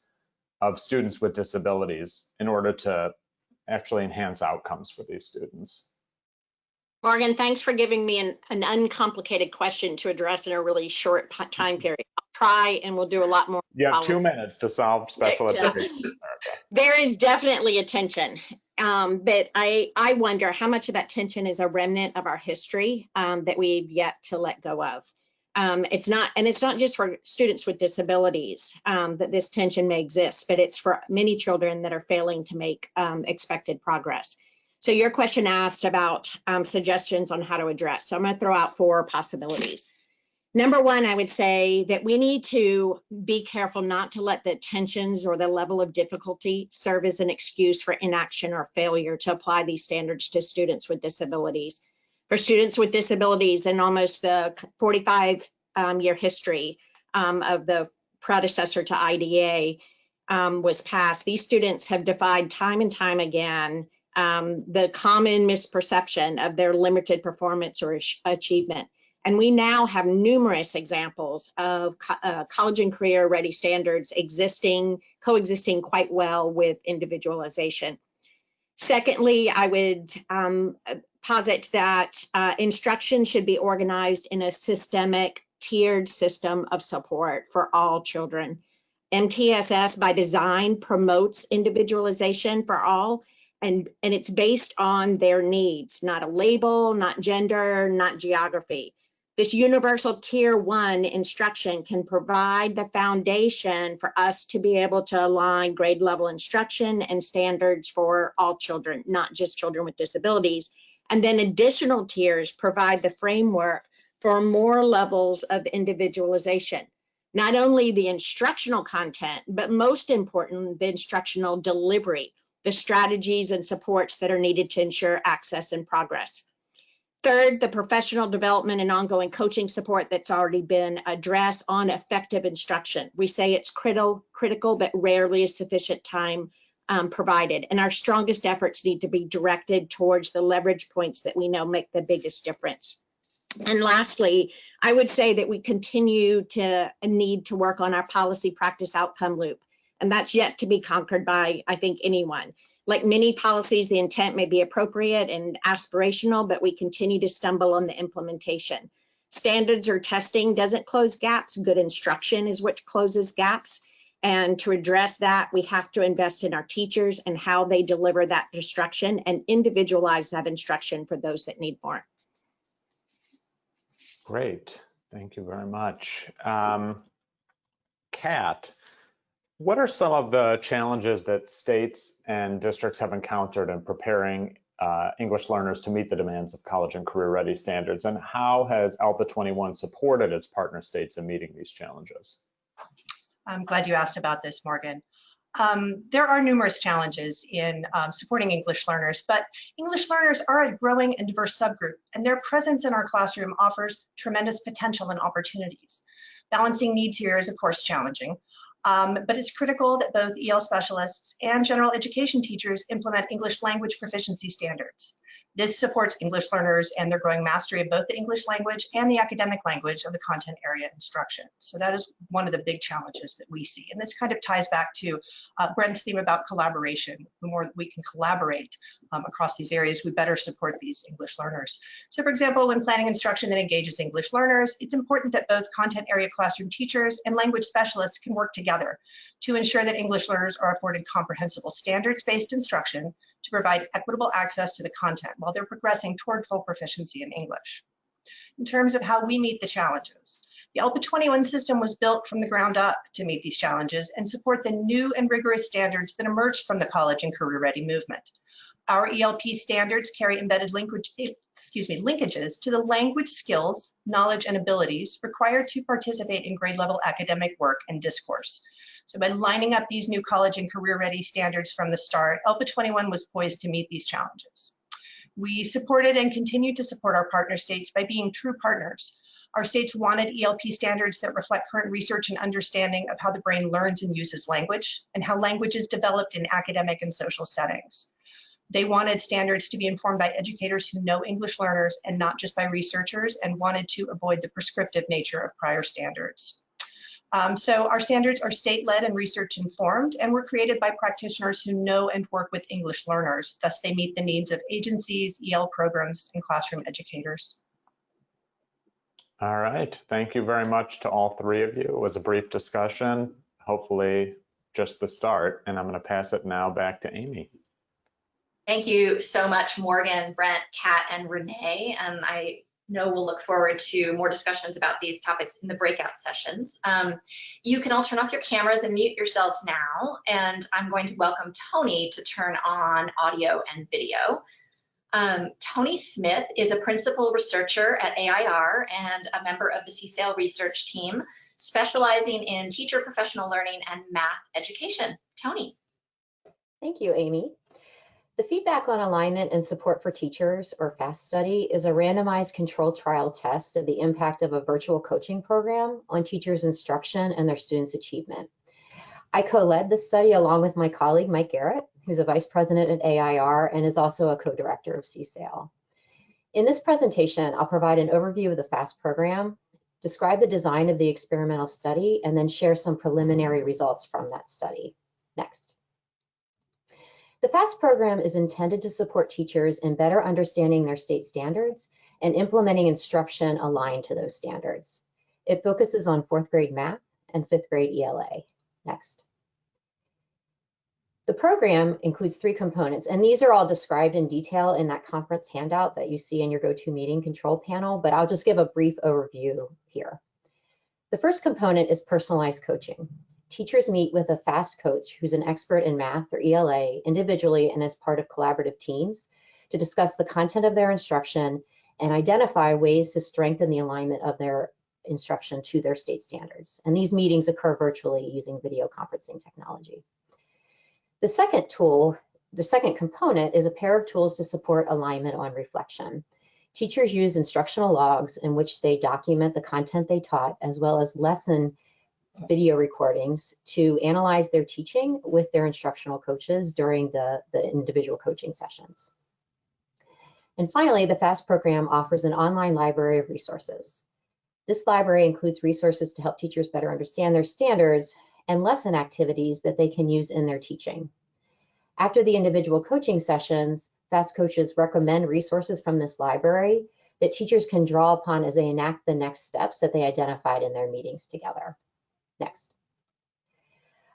of students with disabilities in order to actually enhance outcomes for these students? Morgan, thanks for giving me an uncomplicated question to address in a really short time period. I'll try, and we'll do a lot more. You have 2 minutes to solve special education. There is definitely a tension, but I wonder how much of that tension is a remnant of our history that we've yet to let go of. It's not just for students with disabilities that this tension may exist, but it's for many children that are failing to make expected progress. So your question asked about suggestions on how to address. So I'm going to throw out 4 possibilities. Number one, I would say that we need to be careful not to let the tensions or the level of difficulty serve as an excuse for inaction or failure to apply these standards to students with disabilities. For students with disabilities, in almost the 45-year history of the predecessor to IDA was passed, these students have defied time and time again the common misperception of their limited performance or achievement. And we now have numerous examples of college and career ready standards coexisting quite well with individualization. Secondly, I would posit that instruction should be organized in a systemic, tiered system of support for all children. MTSS by design promotes individualization for all, and it's based on their needs, not a label, not gender, not geography. This universal tier 1 instruction can provide the foundation for us to be able to align grade level instruction and standards for all children, not just children with disabilities. And then additional tiers provide the framework for more levels of individualization. not only the instructional content, but most important, the instructional delivery, the strategies and supports that are needed to ensure access and progress. Third, the professional development and ongoing coaching support that's already been addressed on effective instruction. We say it's critical, but rarely is sufficient time provided. And our strongest efforts need to be directed towards the leverage points that we know make the biggest difference. And lastly, I would say that we continue to need to work on our policy practice outcome loop. And that's yet to be conquered by, I think, anyone. Like many policies, the intent may be appropriate and aspirational, but we continue to stumble on the implementation. Standards or testing doesn't close gaps. Good instruction is what closes gaps. And to address that, we have to invest in our teachers and how they deliver that instruction and individualize that instruction for those that need more. Great, thank you very much. Kat, what are some of the challenges that states and districts have encountered in preparing English learners to meet the demands of college and career ready standards, and how has ALPA 21 supported its partner states in meeting these challenges? I'm glad you asked about this, Morgan. There are numerous challenges in supporting English learners, but English learners are a growing and diverse subgroup, and their presence in our classroom offers tremendous potential and opportunities. Balancing needs here is, of course, challenging, but it's critical that both EL specialists and general education teachers implement English language proficiency standards. This supports English learners and their growing mastery of both the English language and the academic language of the content area instruction. So that is one of the big challenges that we see. And this kind of ties back to Brent's theme about collaboration. The more we can collaborate across these areas, we better support these English learners. So for example, when planning instruction that engages English learners, it's important that both content area classroom teachers and language specialists can work together to ensure that English learners are afforded comprehensible standards-based instruction to provide equitable access to the content while they're progressing toward full proficiency in English. In terms of how we meet the challenges, the ALPA 21 system was built from the ground up to meet these challenges and support the new and rigorous standards that emerged from the college and career ready movement. Our ELP standards carry embedded linkages to the language skills, knowledge, and abilities required to participate in grade level academic work and discourse. So by lining up these new college and career ready standards from the start, ALPA 21 was poised to meet these challenges. We supported and continue to support our partner states by being true partners. Our states wanted ELP standards that reflect current research and understanding of how the brain learns and uses language and how language is developed in academic and social settings. They wanted standards to be informed by educators who know English learners and not just by researchers, and wanted to avoid the prescriptive nature of prior standards. So our standards are state-led and research-informed, and were created by practitioners who know and work with English learners. Thus, they meet the needs of agencies, EL programs, and classroom educators. All right, thank you very much to all three of you. It was a brief discussion, hopefully just the start, and I'm going to pass it now back to Amy. Thank you so much, Morgan, Brent, Kat, and Renee. And I know we'll look forward to more discussions about these topics in the breakout sessions. You can all turn off your cameras and mute yourselves now. And I'm going to welcome Tony to turn on audio and video. Tony Smith is a principal researcher at AIR and a member of the CCL research team, specializing in teacher professional learning and math education. Tony. Thank you, Amy. The Feedback on Alignment and Support for Teachers, or FAST study, is a randomized controlled trial test of the impact of a virtual coaching program on teachers' instruction and their students' achievement. I co-led this study along with my colleague, Mike Garrett, who's a vice president at AIR and is also a co-director of CSAIL. In this presentation, I'll provide an overview of the FAST program, describe the design of the experimental study, and then share some preliminary results from that study. Next. The FAST program is intended to support teachers in better understanding their state standards and implementing instruction aligned to those standards. It focuses on 4th grade math and 5th grade ELA. Next. The program includes 3 components, and these are all described in detail in that conference handout that you see in your GoToMeeting control panel, but I'll just give a brief overview here. The first component is personalized coaching. Teachers meet with a FAST coach who's an expert in math or ELA individually and as part of collaborative teams to discuss the content of their instruction and identify ways to strengthen the alignment of their instruction to their state standards. And these meetings occur virtually using video conferencing technology. The second tool, the second component, is a pair of tools to support alignment on reflection. Teachers use instructional logs in which they document the content they taught, as well as lesson video recordings to analyze their teaching with their instructional coaches during the individual coaching sessions. And finally, the FAST program offers an online library of resources. This library includes resources to help teachers better understand their standards and lesson activities that they can use in their teaching. After the individual coaching sessions, FAST coaches recommend resources from this library that teachers can draw upon as they enact the next steps that they identified in their meetings together. Next.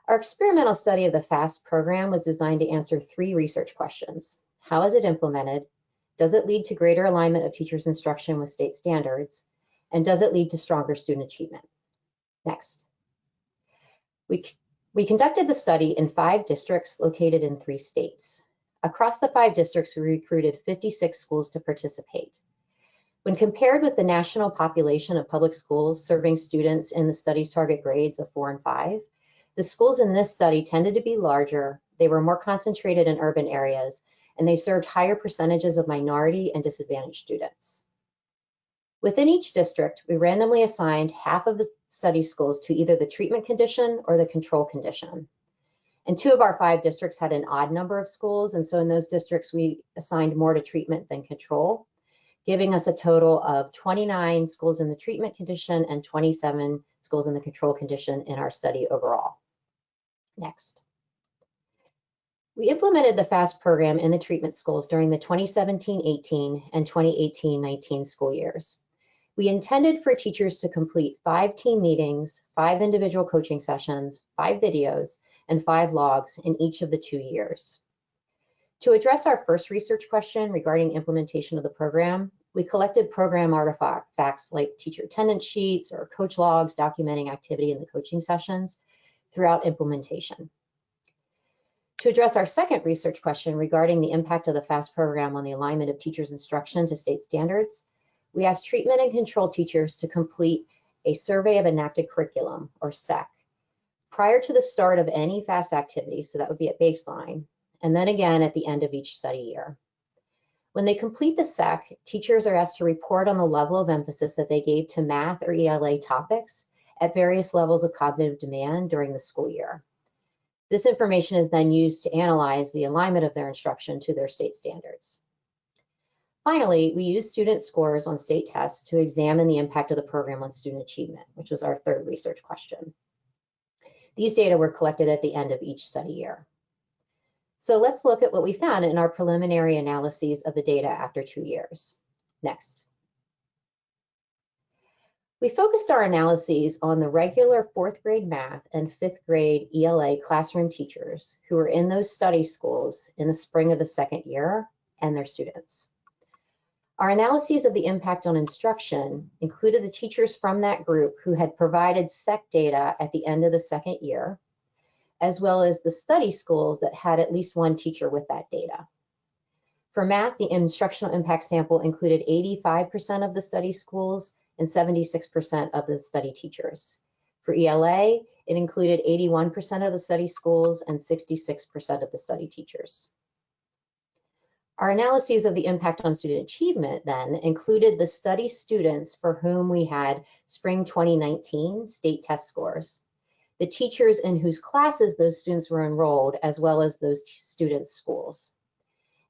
Our experimental study of the FAST program was designed to answer 3 research questions. How is it implemented? Does it lead to greater alignment of teachers' instruction with state standards? And does it lead to stronger student achievement? Next. We conducted the study in 5 districts located in 3 states. Across the 5 districts, we recruited 56 schools to participate. When compared with the national population of public schools serving students in the study's target grades of 4 and 5, the schools in this study tended to be larger, they were more concentrated in urban areas, and they served higher percentages of minority and disadvantaged students. Within each district, we randomly assigned half of the study schools to either the treatment condition or the control condition. And 2 of our 5 districts had an odd number of schools, and so in those districts, we assigned more to treatment than control, giving us a total of 29 schools in the treatment condition and 27 schools in the control condition in our study overall. Next. We implemented the FAST program in the treatment schools during the 2017-18 and 2018-19 school years. We intended for teachers to complete 5 team meetings, 5 individual coaching sessions, 5 videos, and 5 logs in each of the 2 years. To address our first research question regarding implementation of the program, we collected program artifacts like teacher attendance sheets or coach logs documenting activity in the coaching sessions throughout implementation. To address our second research question regarding the impact of the FAST program on the alignment of teachers' instruction to state standards, we asked treatment and control teachers to complete a survey of enacted curriculum, or SEC, prior to the start of any FAST activity, so that would be at baseline, and then again at the end of each study year. When they complete the SEC, teachers are asked to report on the level of emphasis that they gave to math or ELA topics at various levels of cognitive demand during the school year. This information is then used to analyze the alignment of their instruction to their state standards. Finally, we used student scores on state tests to examine the impact of the program on student achievement, which was our third research question. These data were collected at the end of each study year. So let's look at what we found in our preliminary analyses of the data after 2 years. Next. We focused our analyses on the regular 4th grade math and 5th grade ELA classroom teachers who were in those study schools in the spring of the 2nd year and their students. Our analyses of the impact on instruction included the teachers from that group who had provided SEC data at the end of the 2nd year, as well as the study schools that had at least 1 teacher with that data. For math, the instructional impact sample included 85% of the study schools and 76% of the study teachers. For ELA, it included 81% of the study schools and 66% of the study teachers. Our analyses of the impact on student achievement then included the study students for whom we had spring 2019 state test scores, the teachers in whose classes those students were enrolled, as well as those students' schools.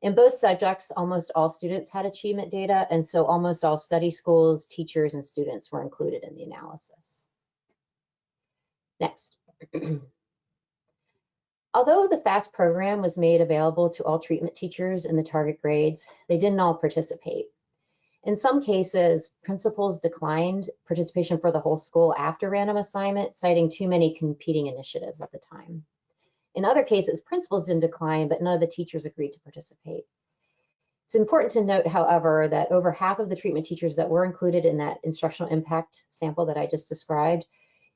In both subjects, almost all students had achievement data, and so almost all study schools, teachers, and students were included in the analysis. Next. Although the FAST program was made available to all treatment teachers in the target grades, they didn't all participate. In some cases, principals declined participation for the whole school after random assignment, citing too many competing initiatives at the time. In other cases, principals didn't decline, but none of the teachers agreed to participate. It's important to note, however, that over half of the treatment teachers that were included in that instructional impact sample that I just described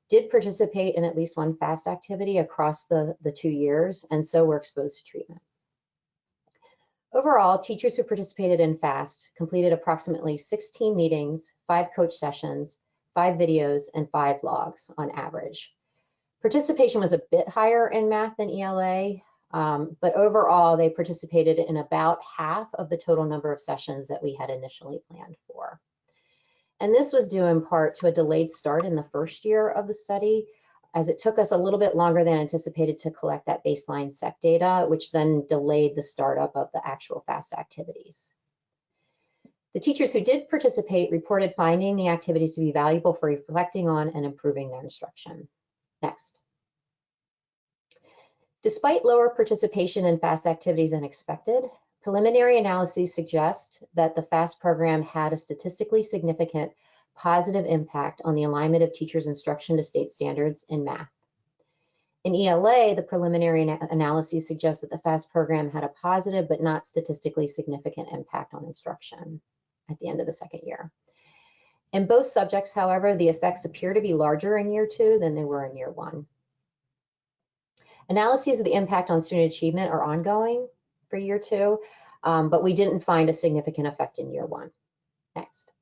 did participate in at least 1 FAST activity across the 2 years, and so were exposed to treatment. Overall, teachers who participated in FAST completed approximately 16 meetings, 5 coach sessions, 5 videos, and 5 logs on average. Participation was a bit higher in math than ELA, but overall they participated in about half of the total number of sessions that we had initially planned for. And this was due in part to a delayed start in the first year of the study, as it took us a little bit longer than anticipated to collect that baseline SEC data, which then delayed the startup of the actual FAST activities. The teachers who did participate reported finding the activities to be valuable for reflecting on and improving their instruction. Next. Despite lower participation in FAST activities than expected, preliminary analyses suggest that the FAST program had a statistically significant positive impact on the alignment of teachers' instruction to state standards in math. In ELA, the preliminary analyses suggest that the FAST program had a positive but not statistically significant impact on instruction at the end of the second year. In both subjects, however, the effects appear to be larger in year 2 than they were in year 1. Analyses of the impact on student achievement are ongoing for year 2, but we didn't find a significant effect in year 1. Next.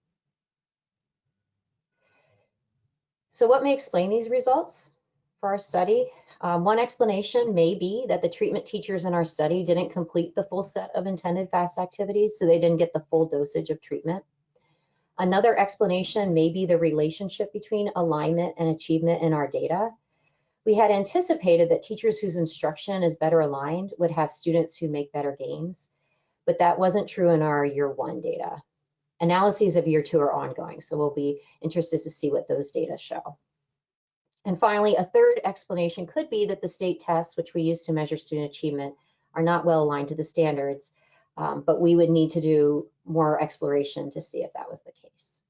So what may explain these results for our study? One explanation may be that the treatment teachers in our study didn't complete the full set of intended FAST activities, so they didn't get the full dosage of treatment. Another explanation may be the relationship between alignment and achievement in our data. We had anticipated that teachers whose instruction is better aligned would have students who make better gains, but that wasn't true in our year 1 data. Analyses of year 2 are ongoing, so we'll be interested to see what those data show. And finally, a third explanation could be that the state tests, which we use to measure student achievement, are not well aligned to the standards, but we would need to do more exploration to see if that was the case.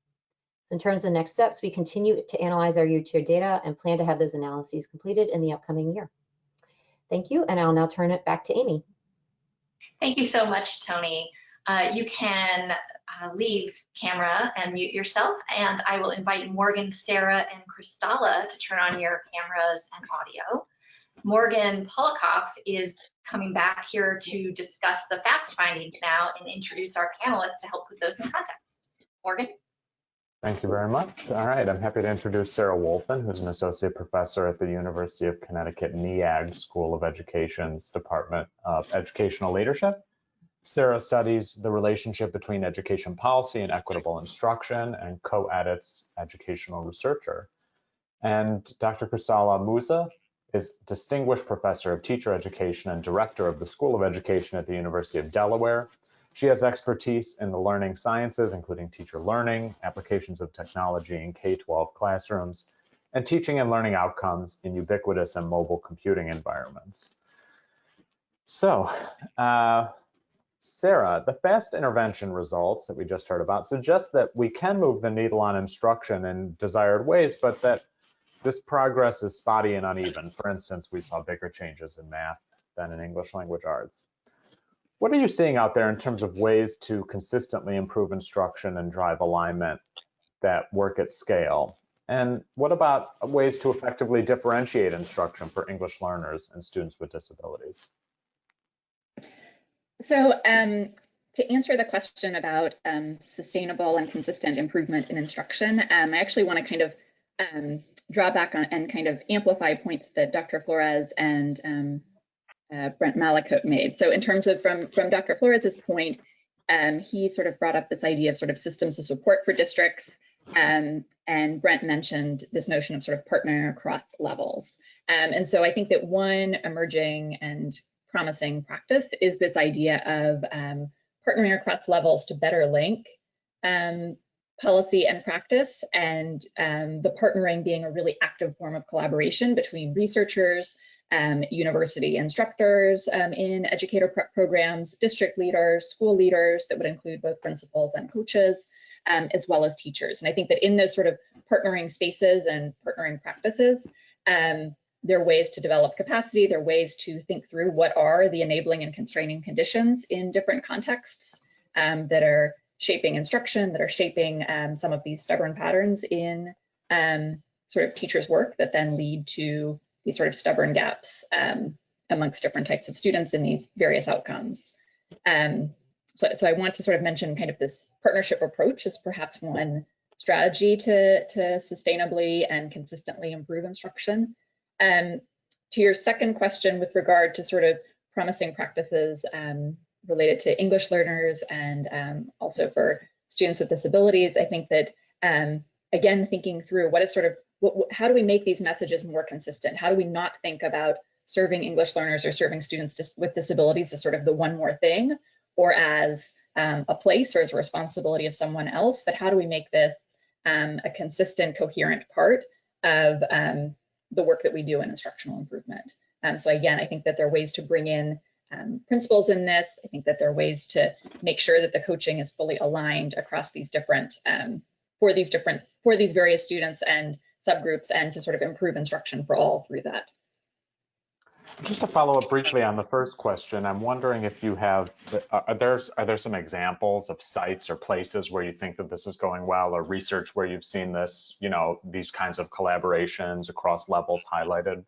So in terms of next steps, we continue to analyze our year 2 data and plan to have those analyses completed in the upcoming year. Thank you, and I'll now turn it back to Amy. Thank you so much, Tony. You can leave camera and mute yourself, and I will invite Morgan, Sarah, and Kristalla to turn on your cameras and audio. Morgan Polikoff is coming back here to discuss the FAST findings now and introduce our panelists to help put those in context. Morgan? Thank you very much. All right, I'm happy to introduce Sarah Wolfen, who's an associate professor at the University of Connecticut NEAG School of Education's Department of Educational Leadership. Sarah studies the relationship between education policy and equitable instruction and co-edits educational researcher. And Dr. Kristalla Musa is Distinguished Professor of Teacher Education and Director of the School of Education at the University of Delaware. She has expertise in the learning sciences, including teacher learning, applications of technology in K-12 classrooms, and teaching and learning outcomes in ubiquitous and mobile computing environments. So, Sarah, the FAST intervention results that we just heard about suggest that we can move the needle on instruction in desired ways, but that this progress is spotty and uneven. For instance, we saw bigger changes in math than in English language arts. What are you seeing out there in terms of ways to consistently improve instruction and drive alignment that work at scale? And what about ways to effectively differentiate instruction for English learners and students with disabilities? So to answer the question about sustainable and consistent improvement in instruction, I actually want to kind of draw back on and kind of amplify points that Dr. Flores and Brent Mallicoat made. So in terms of from Dr. Flores's point, he sort of brought up this idea of sort of systems of support for districts, and Brent mentioned this notion of sort of partnering across levels. And so I think that one emerging and promising practice is this idea of partnering across levels to better link policy and practice, and the partnering being a really active form of collaboration between researchers, university instructors in educator prep programs, district leaders, school leaders that would include both principals and coaches, as well as teachers. And I think that in those sort of partnering spaces and partnering practices, there are ways to develop capacity, there are ways to think through what are the enabling and constraining conditions in different contexts that are shaping instruction, that are shaping some of these stubborn patterns in sort of teachers' work that then lead to these sort of stubborn gaps amongst different types of students in these various outcomes. So I want to sort of mention kind of this partnership approach as perhaps one strategy to sustainably and consistently improve instruction. To your second question with regard to sort of promising practices related to English learners and also for students with disabilities, I think that, again, thinking through what is sort of, how do we make these messages more consistent? How do we not think about serving English learners or serving students with disabilities as sort of the one more thing, or as a place or as a responsibility of someone else, but how do we make this a consistent, coherent part of the work that we do in instructional improvement? So again, I think that there are ways to bring in principles in this. I think that there are ways to make sure that the coaching is fully aligned across these different, for these various students and subgroups, and to sort of improve instruction for all through that. Just to follow up briefly on the first question, I'm wondering if you have, are there some examples of sites or places where you think that this is going well, or research where you've seen this, you know, these kinds of collaborations across levels highlighted?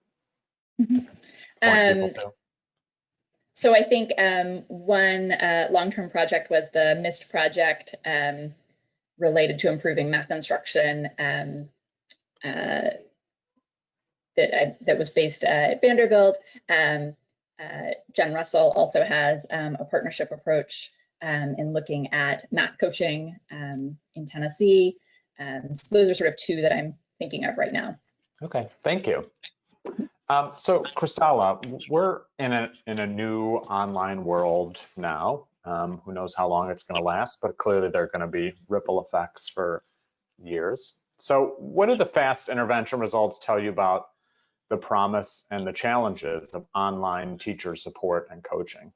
So I think one long-term project was the MIST project related to improving math instruction that was based at Vanderbilt. Jen Russell also has a partnership approach in looking at math coaching in Tennessee. So those are sort of two that I'm thinking of right now. Okay, thank you. So Kristalla, we're in a new online world now. Who knows how long it's going to last, but clearly there are going to be ripple effects for years. So what do the FAST intervention results tell you about the promise and the challenges of online teacher support and coaching?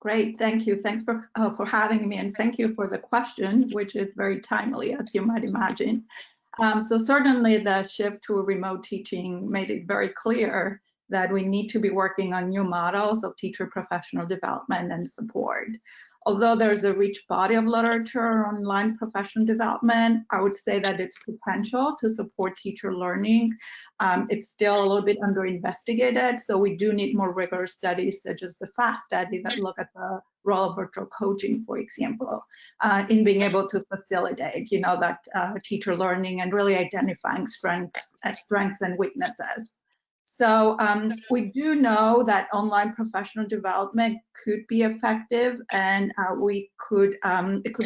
Great, thank you. Thanks for having me, and thank you for the question, which is very timely, as you might imagine. So certainly the shift to remote teaching made it very clear that we need to be working on new models of teacher professional development and support. Although there's a rich body of literature on online professional development, I would say that its potential to support teacher learning, it's still a little bit under-investigated. So we do need more rigorous studies, such as the FAST study, that look at the role of virtual coaching, for example, in being able to facilitate, you know, that teacher learning and really identifying strengths and weaknesses. So we do know that online professional development could be effective, and it could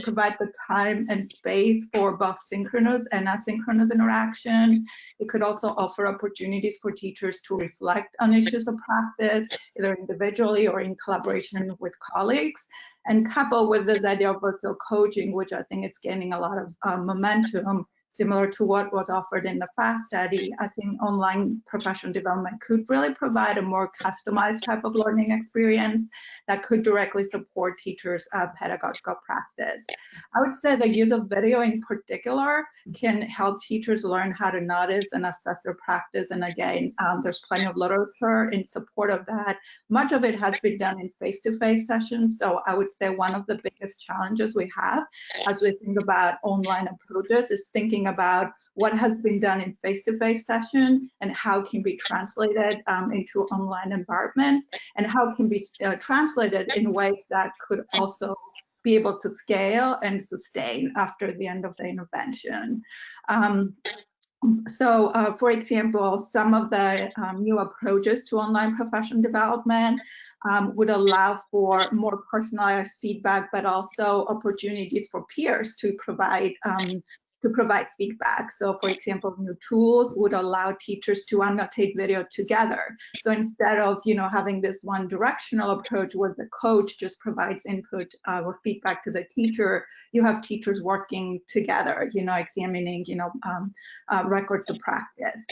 provide the time and space for both synchronous and asynchronous interactions. It could also offer opportunities for teachers to reflect on issues of practice, either individually or in collaboration with colleagues. And coupled with this idea of virtual coaching, which I think it's gaining a lot of momentum, similar to what was offered in the FAST study, I think online professional development could really provide a more customized type of learning experience that could directly support teachers' pedagogical practice. I would say the use of video in particular can help teachers learn how to notice and assess their practice. And again, there's plenty of literature in support of that. Much of it has been done in face-to-face sessions. So I would say one of the biggest challenges we have as we think about online approaches is thinking about what has been done in face-to-face session and how can be translated into online environments, and how can be translated in ways that could also be able to scale and sustain after the end of the intervention. For example, some of the new approaches to online professional development would allow for more personalized feedback, but also opportunities for peers to provide feedback. So for example, new tools would allow teachers to annotate video together. So instead of, you know, having this one directional approach where the coach just provides input or feedback to the teacher, you have teachers working together, you know, examining, you know, records of practice.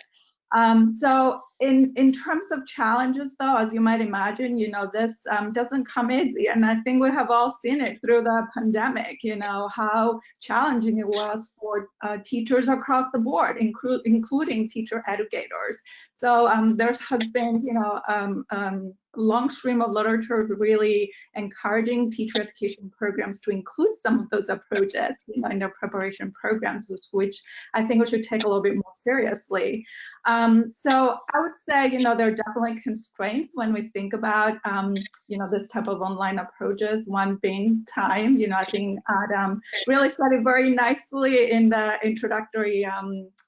So in terms of challenges, though, as you might imagine, you know, this doesn't come easy. And I think we have all seen it through the pandemic, you know, how challenging it was for teachers across the board, including teacher educators. So there has been, you know, long stream of literature really encouraging teacher education programs to include some of those approaches, you know, in their preparation programs, which I think we should take a little bit more seriously. So I would say, you know, there are definitely constraints when we think about, you know, this type of online approaches. One being time. You know, I think Adam really said it very nicely in the introductory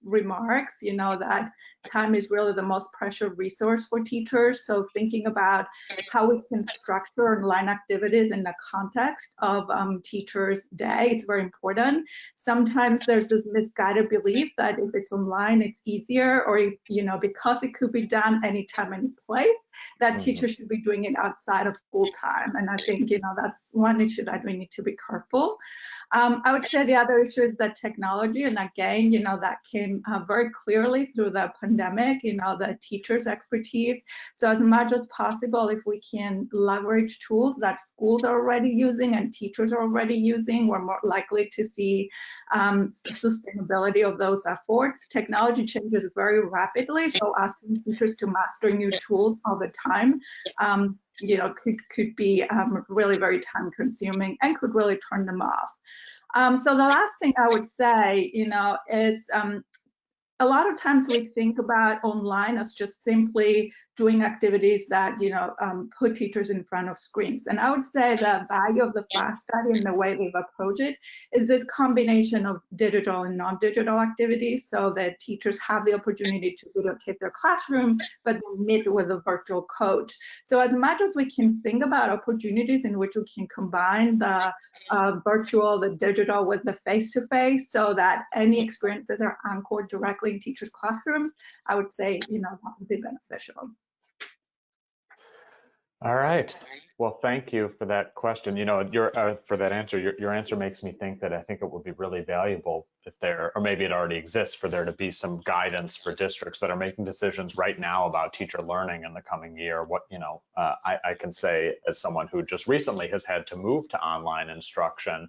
remarks, you know, that time is really the most precious resource for teachers. So thinking about how we can structure online activities in the context of teachers' day, it's very important. Sometimes there's this misguided belief that if it's online, it's easier, or if, you know, because it could be done anytime, any place, that teachers should be doing it outside of school time. And I think, you know, that's one issue that we need to be careful. I would say the other issue is that technology, and again, you know, that came very clearly through the pandemic, you know, the teachers' expertise. So as much as possible, if we can leverage tools that schools are already using and teachers are already using, we're more likely to see sustainability of those efforts. Technology changes very rapidly, so asking teachers to master new tools all the time, you know, could be really very time consuming and could really turn them off. So the last thing I would say, you know, is a lot of times we think about online as just simply doing activities that, you know, put teachers in front of screens. And I would say the value of the FLASH study and the way they've approached it is this combination of digital and non-digital activities, so that teachers have the opportunity to videotape their classroom, but meet with a virtual coach. So as much as we can think about opportunities in which we can combine the virtual, the digital with the face-to-face, so that any experiences are anchored directly in teachers' classrooms, I would say, you know, that would be beneficial. All right. Well, thank you for that question. You know, for that answer. Your answer makes me think that I think it would be really valuable if there, or maybe it already exists, for there to be some guidance for districts that are making decisions right now about teacher learning in the coming year. What, you know, I can say as someone who just recently has had to move to online instruction,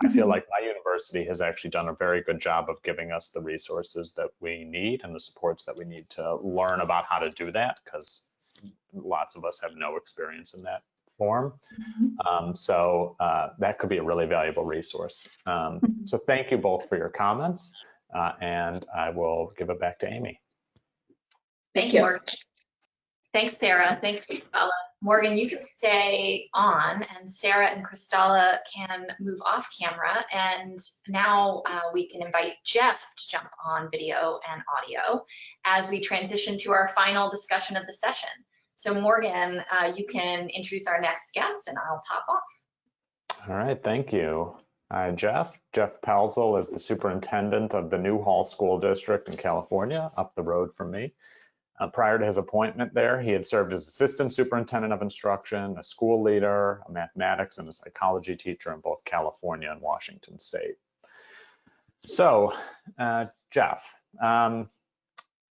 I feel like my university has actually done a very good job of giving us the resources that we need and the supports that we need to learn about how to do that, because lots of us have no experience in that form. So that could be a really valuable resource. So thank you both for your comments, and I will give it back to Amy. Thank you, Morgan. Thanks, Sarah. Thanks, Cristalla. Morgan, you can stay on, and Sarah and Cristalla can move off camera. And now we can invite Jeff to jump on video and audio as we transition to our final discussion of the session. So Morgan, you can introduce our next guest, and I'll pop off. All right, thank you. Hi, Jeff. Jeff Pelzel is the superintendent of the Newhall School District in California, up the road from me. Prior to his appointment there, he had served as assistant superintendent of instruction, a school leader, a mathematics and a psychology teacher in both California and Washington State. So, Jeff,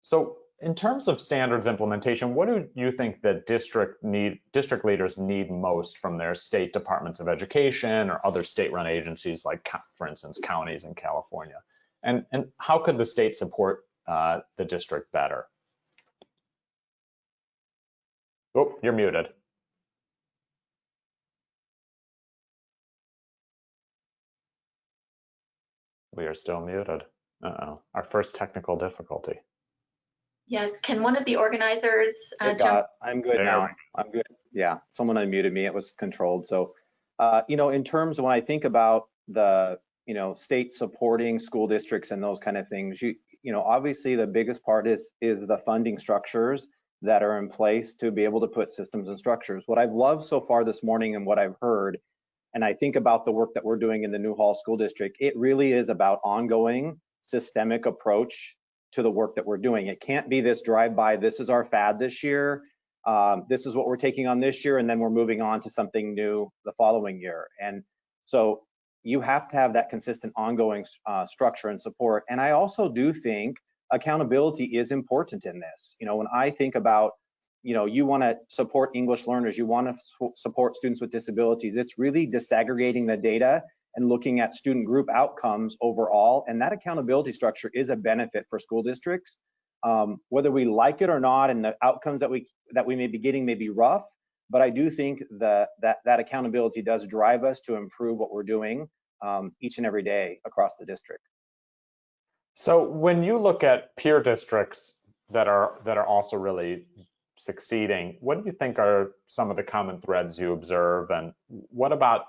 so in terms of standards implementation, what do you think that district leaders need most from their state departments of education or other state-run agencies, like, for instance, counties in California? And how could the state support the district better? Oh, you're muted. We are still muted. Uh-oh, our first technical difficulty. Yes, can one of the organizers jump? I'm good now. I'm good. Yeah, someone unmuted me. It was controlled. So, you know, in terms of when I think about the, you know, state supporting school districts and those kind of things, you know, obviously the biggest part is the funding structures that are in place to be able to put systems and structures. What I've loved so far this morning and what I've heard, and I think about the work that we're doing in the Newhall School District, it really is about ongoing systemic approach to the work that we're doing. It can't be this drive-by, this is our fad this year, this is what we're taking on this year, and then we're moving on to something new the following year. And so you have to have that consistent ongoing structure and support. And I also do think accountability is important in this. You know, when I think about, you know, you want to support English learners, you want to support students with disabilities, it's really disaggregating the data and looking at student group outcomes overall. And that accountability structure is a benefit for school districts. Whether we like it or not, and the outcomes that we may be getting may be rough, but I do think that accountability does drive us to improve what we're doing each and every day across the district. So when you look at peer districts that are also really succeeding, what do you think are some of the common threads you observe, and what about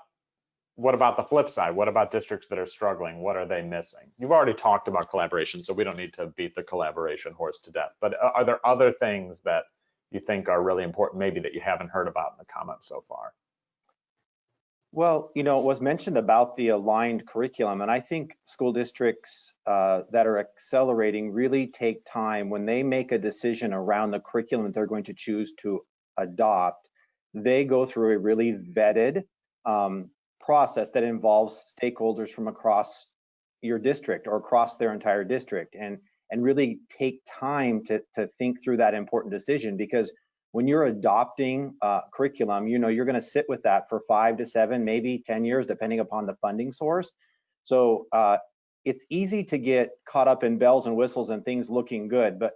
the flip side? What about districts that are struggling? What are they missing? You've already talked about collaboration, so we don't need to beat the collaboration horse to death, but are there other things that you think are really important, maybe that you haven't heard about in the comments so far? Well, it was mentioned about the aligned curriculum, and I think school districts that are accelerating really take time when they make a decision around the curriculum that they're going to choose to adopt. They go through a really vetted process that involves stakeholders from across your district or across their entire district, and really take time to think through that important decision, because when you're adopting curriculum, you're going to sit with that for 5 to 7, maybe 10 years, depending upon the funding source. So it's easy to get caught up in bells and whistles and things looking good, but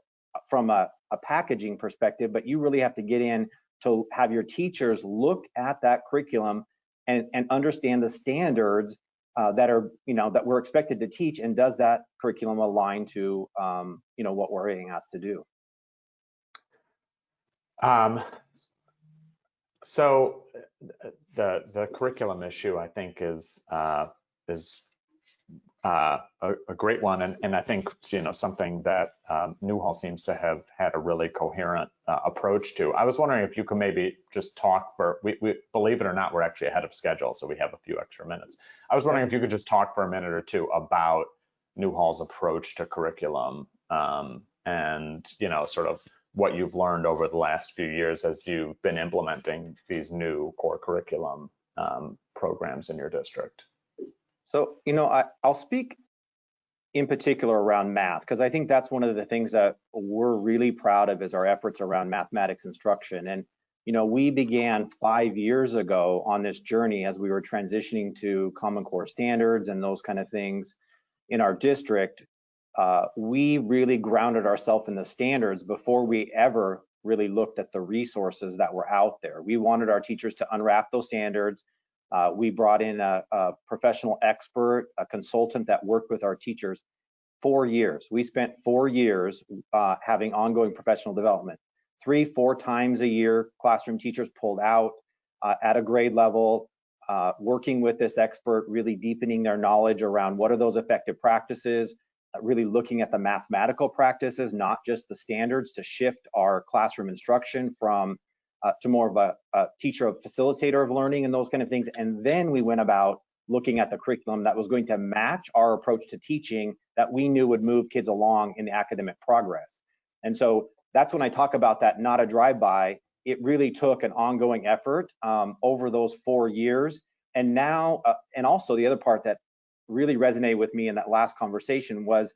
from a packaging perspective, but you really have to get in to have your teachers look at that curriculum and understand the standards that we're expected to teach, and does that curriculum align to what we're being asked to do. So the curriculum issue, I think, is a great one, and I think something that Newhall seems to have had a really coherent approach to. I was wondering if you could maybe just talk for, we believe it or not, we're actually ahead of schedule, so we have a few extra minutes. I was wondering if you could just talk for a minute or two about Newhall's approach to curriculum, and sort of what you've learned over the last few years as you've been implementing these new core curriculum programs in your district. So, I'll speak in particular around math, because I think that's one of the things that we're really proud of is our efforts around mathematics instruction. And, we began 5 years ago on this journey as we were transitioning to Common Core standards and those kind of things in our district. We really grounded ourselves in the standards before we ever really looked at the resources that were out there. We wanted our teachers to unwrap those standards. We brought in a professional expert, a consultant that worked with our teachers 4 years. We spent 4 years having ongoing professional development. 3-4 times a year, classroom teachers pulled out at a grade level, working with this expert, really deepening their knowledge around what are those effective practices, really looking at the mathematical practices, not just the standards, to shift our classroom instruction from to more of a teacher of facilitator of learning and those kind of things. And then we went about looking at the curriculum that was going to match our approach to teaching that we knew would move kids along in the academic progress. And so that's when I talk about that, not a drive-by. It really took an ongoing effort over those 4 years. And now, and also the other part that really resonated with me in that last conversation was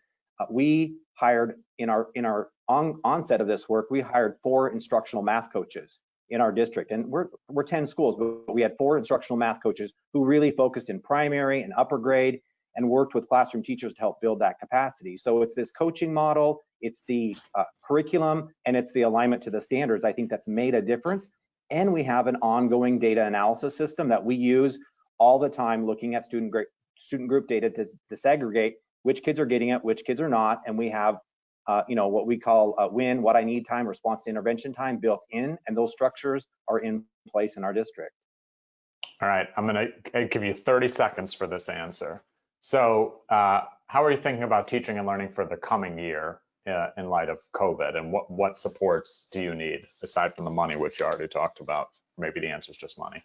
we hired in our onset of this work, we hired 4 instructional math coaches in our district, and we're 10 schools, but we had 4 instructional math coaches who really focused in primary and upper grade and worked with classroom teachers to help build that capacity. So it's this coaching model, it's the curriculum, and it's the alignment to the standards, I think, that's made a difference. And we have an ongoing data analysis system that we use all the time, looking at student group data to disaggregate which kids are getting it, which kids are not, and we have what we call WIN, what I need time, response to intervention time, built in, and those structures are in place in our district. All right, I'm going to give you 30 seconds for this answer. So how are you thinking about teaching and learning for the coming year in light of COVID, and what supports do you need aside from the money, which you already talked about? Maybe the answer is just money.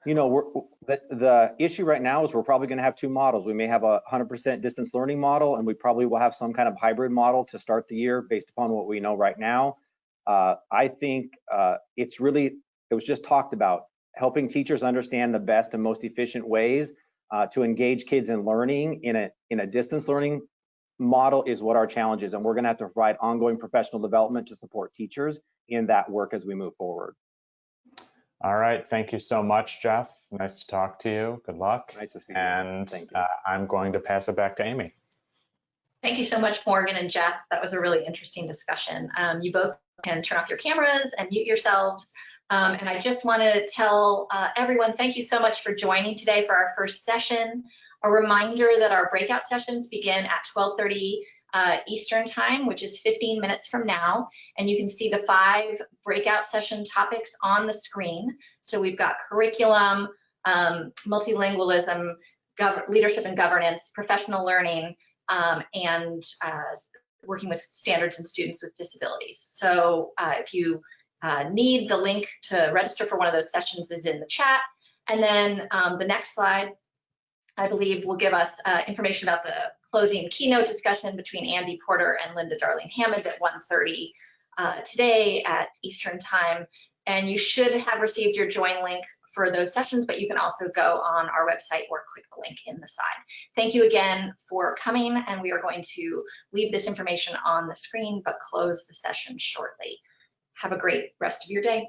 The issue right now is we're probably going to have 2 models. We may have a 100% distance learning model, and we probably will have some kind of hybrid model to start the year based upon what we know right now. I think it was just talked about, helping teachers understand the best and most efficient ways to engage kids in learning in a distance learning model is what our challenge is, and we're going to have to provide ongoing professional development to support teachers in that work as we move forward. All right, thank you so much, Jeff. Nice to talk to you. Good luck. Nice to see you. And thank you. I'm going to pass it back to Amy. Thank you so much, Morgan and Jeff. That was a really interesting discussion. You both can turn off your cameras and mute yourselves. And I just want to tell everyone, thank you so much for joining today for our first session. A reminder that our breakout sessions begin at 12:30 Eastern time, which is 15 minutes from now. And you can see the 5 breakout session topics on the screen. So we've got curriculum, multilingualism, leadership and governance, professional learning, and working with standards and students with disabilities. So if you need, the link to register for one of those sessions is in the chat. And then the next slide, I believe, will give us information about the closing keynote discussion between Andy Porter and Linda Darling Hammond at 1:30 today at Eastern time. And you should have received your join link for those sessions, but you can also go on our website or click the link in the side. Thank you again for coming, and we are going to leave this information on the screen, but close the session shortly. Have a great rest of your day.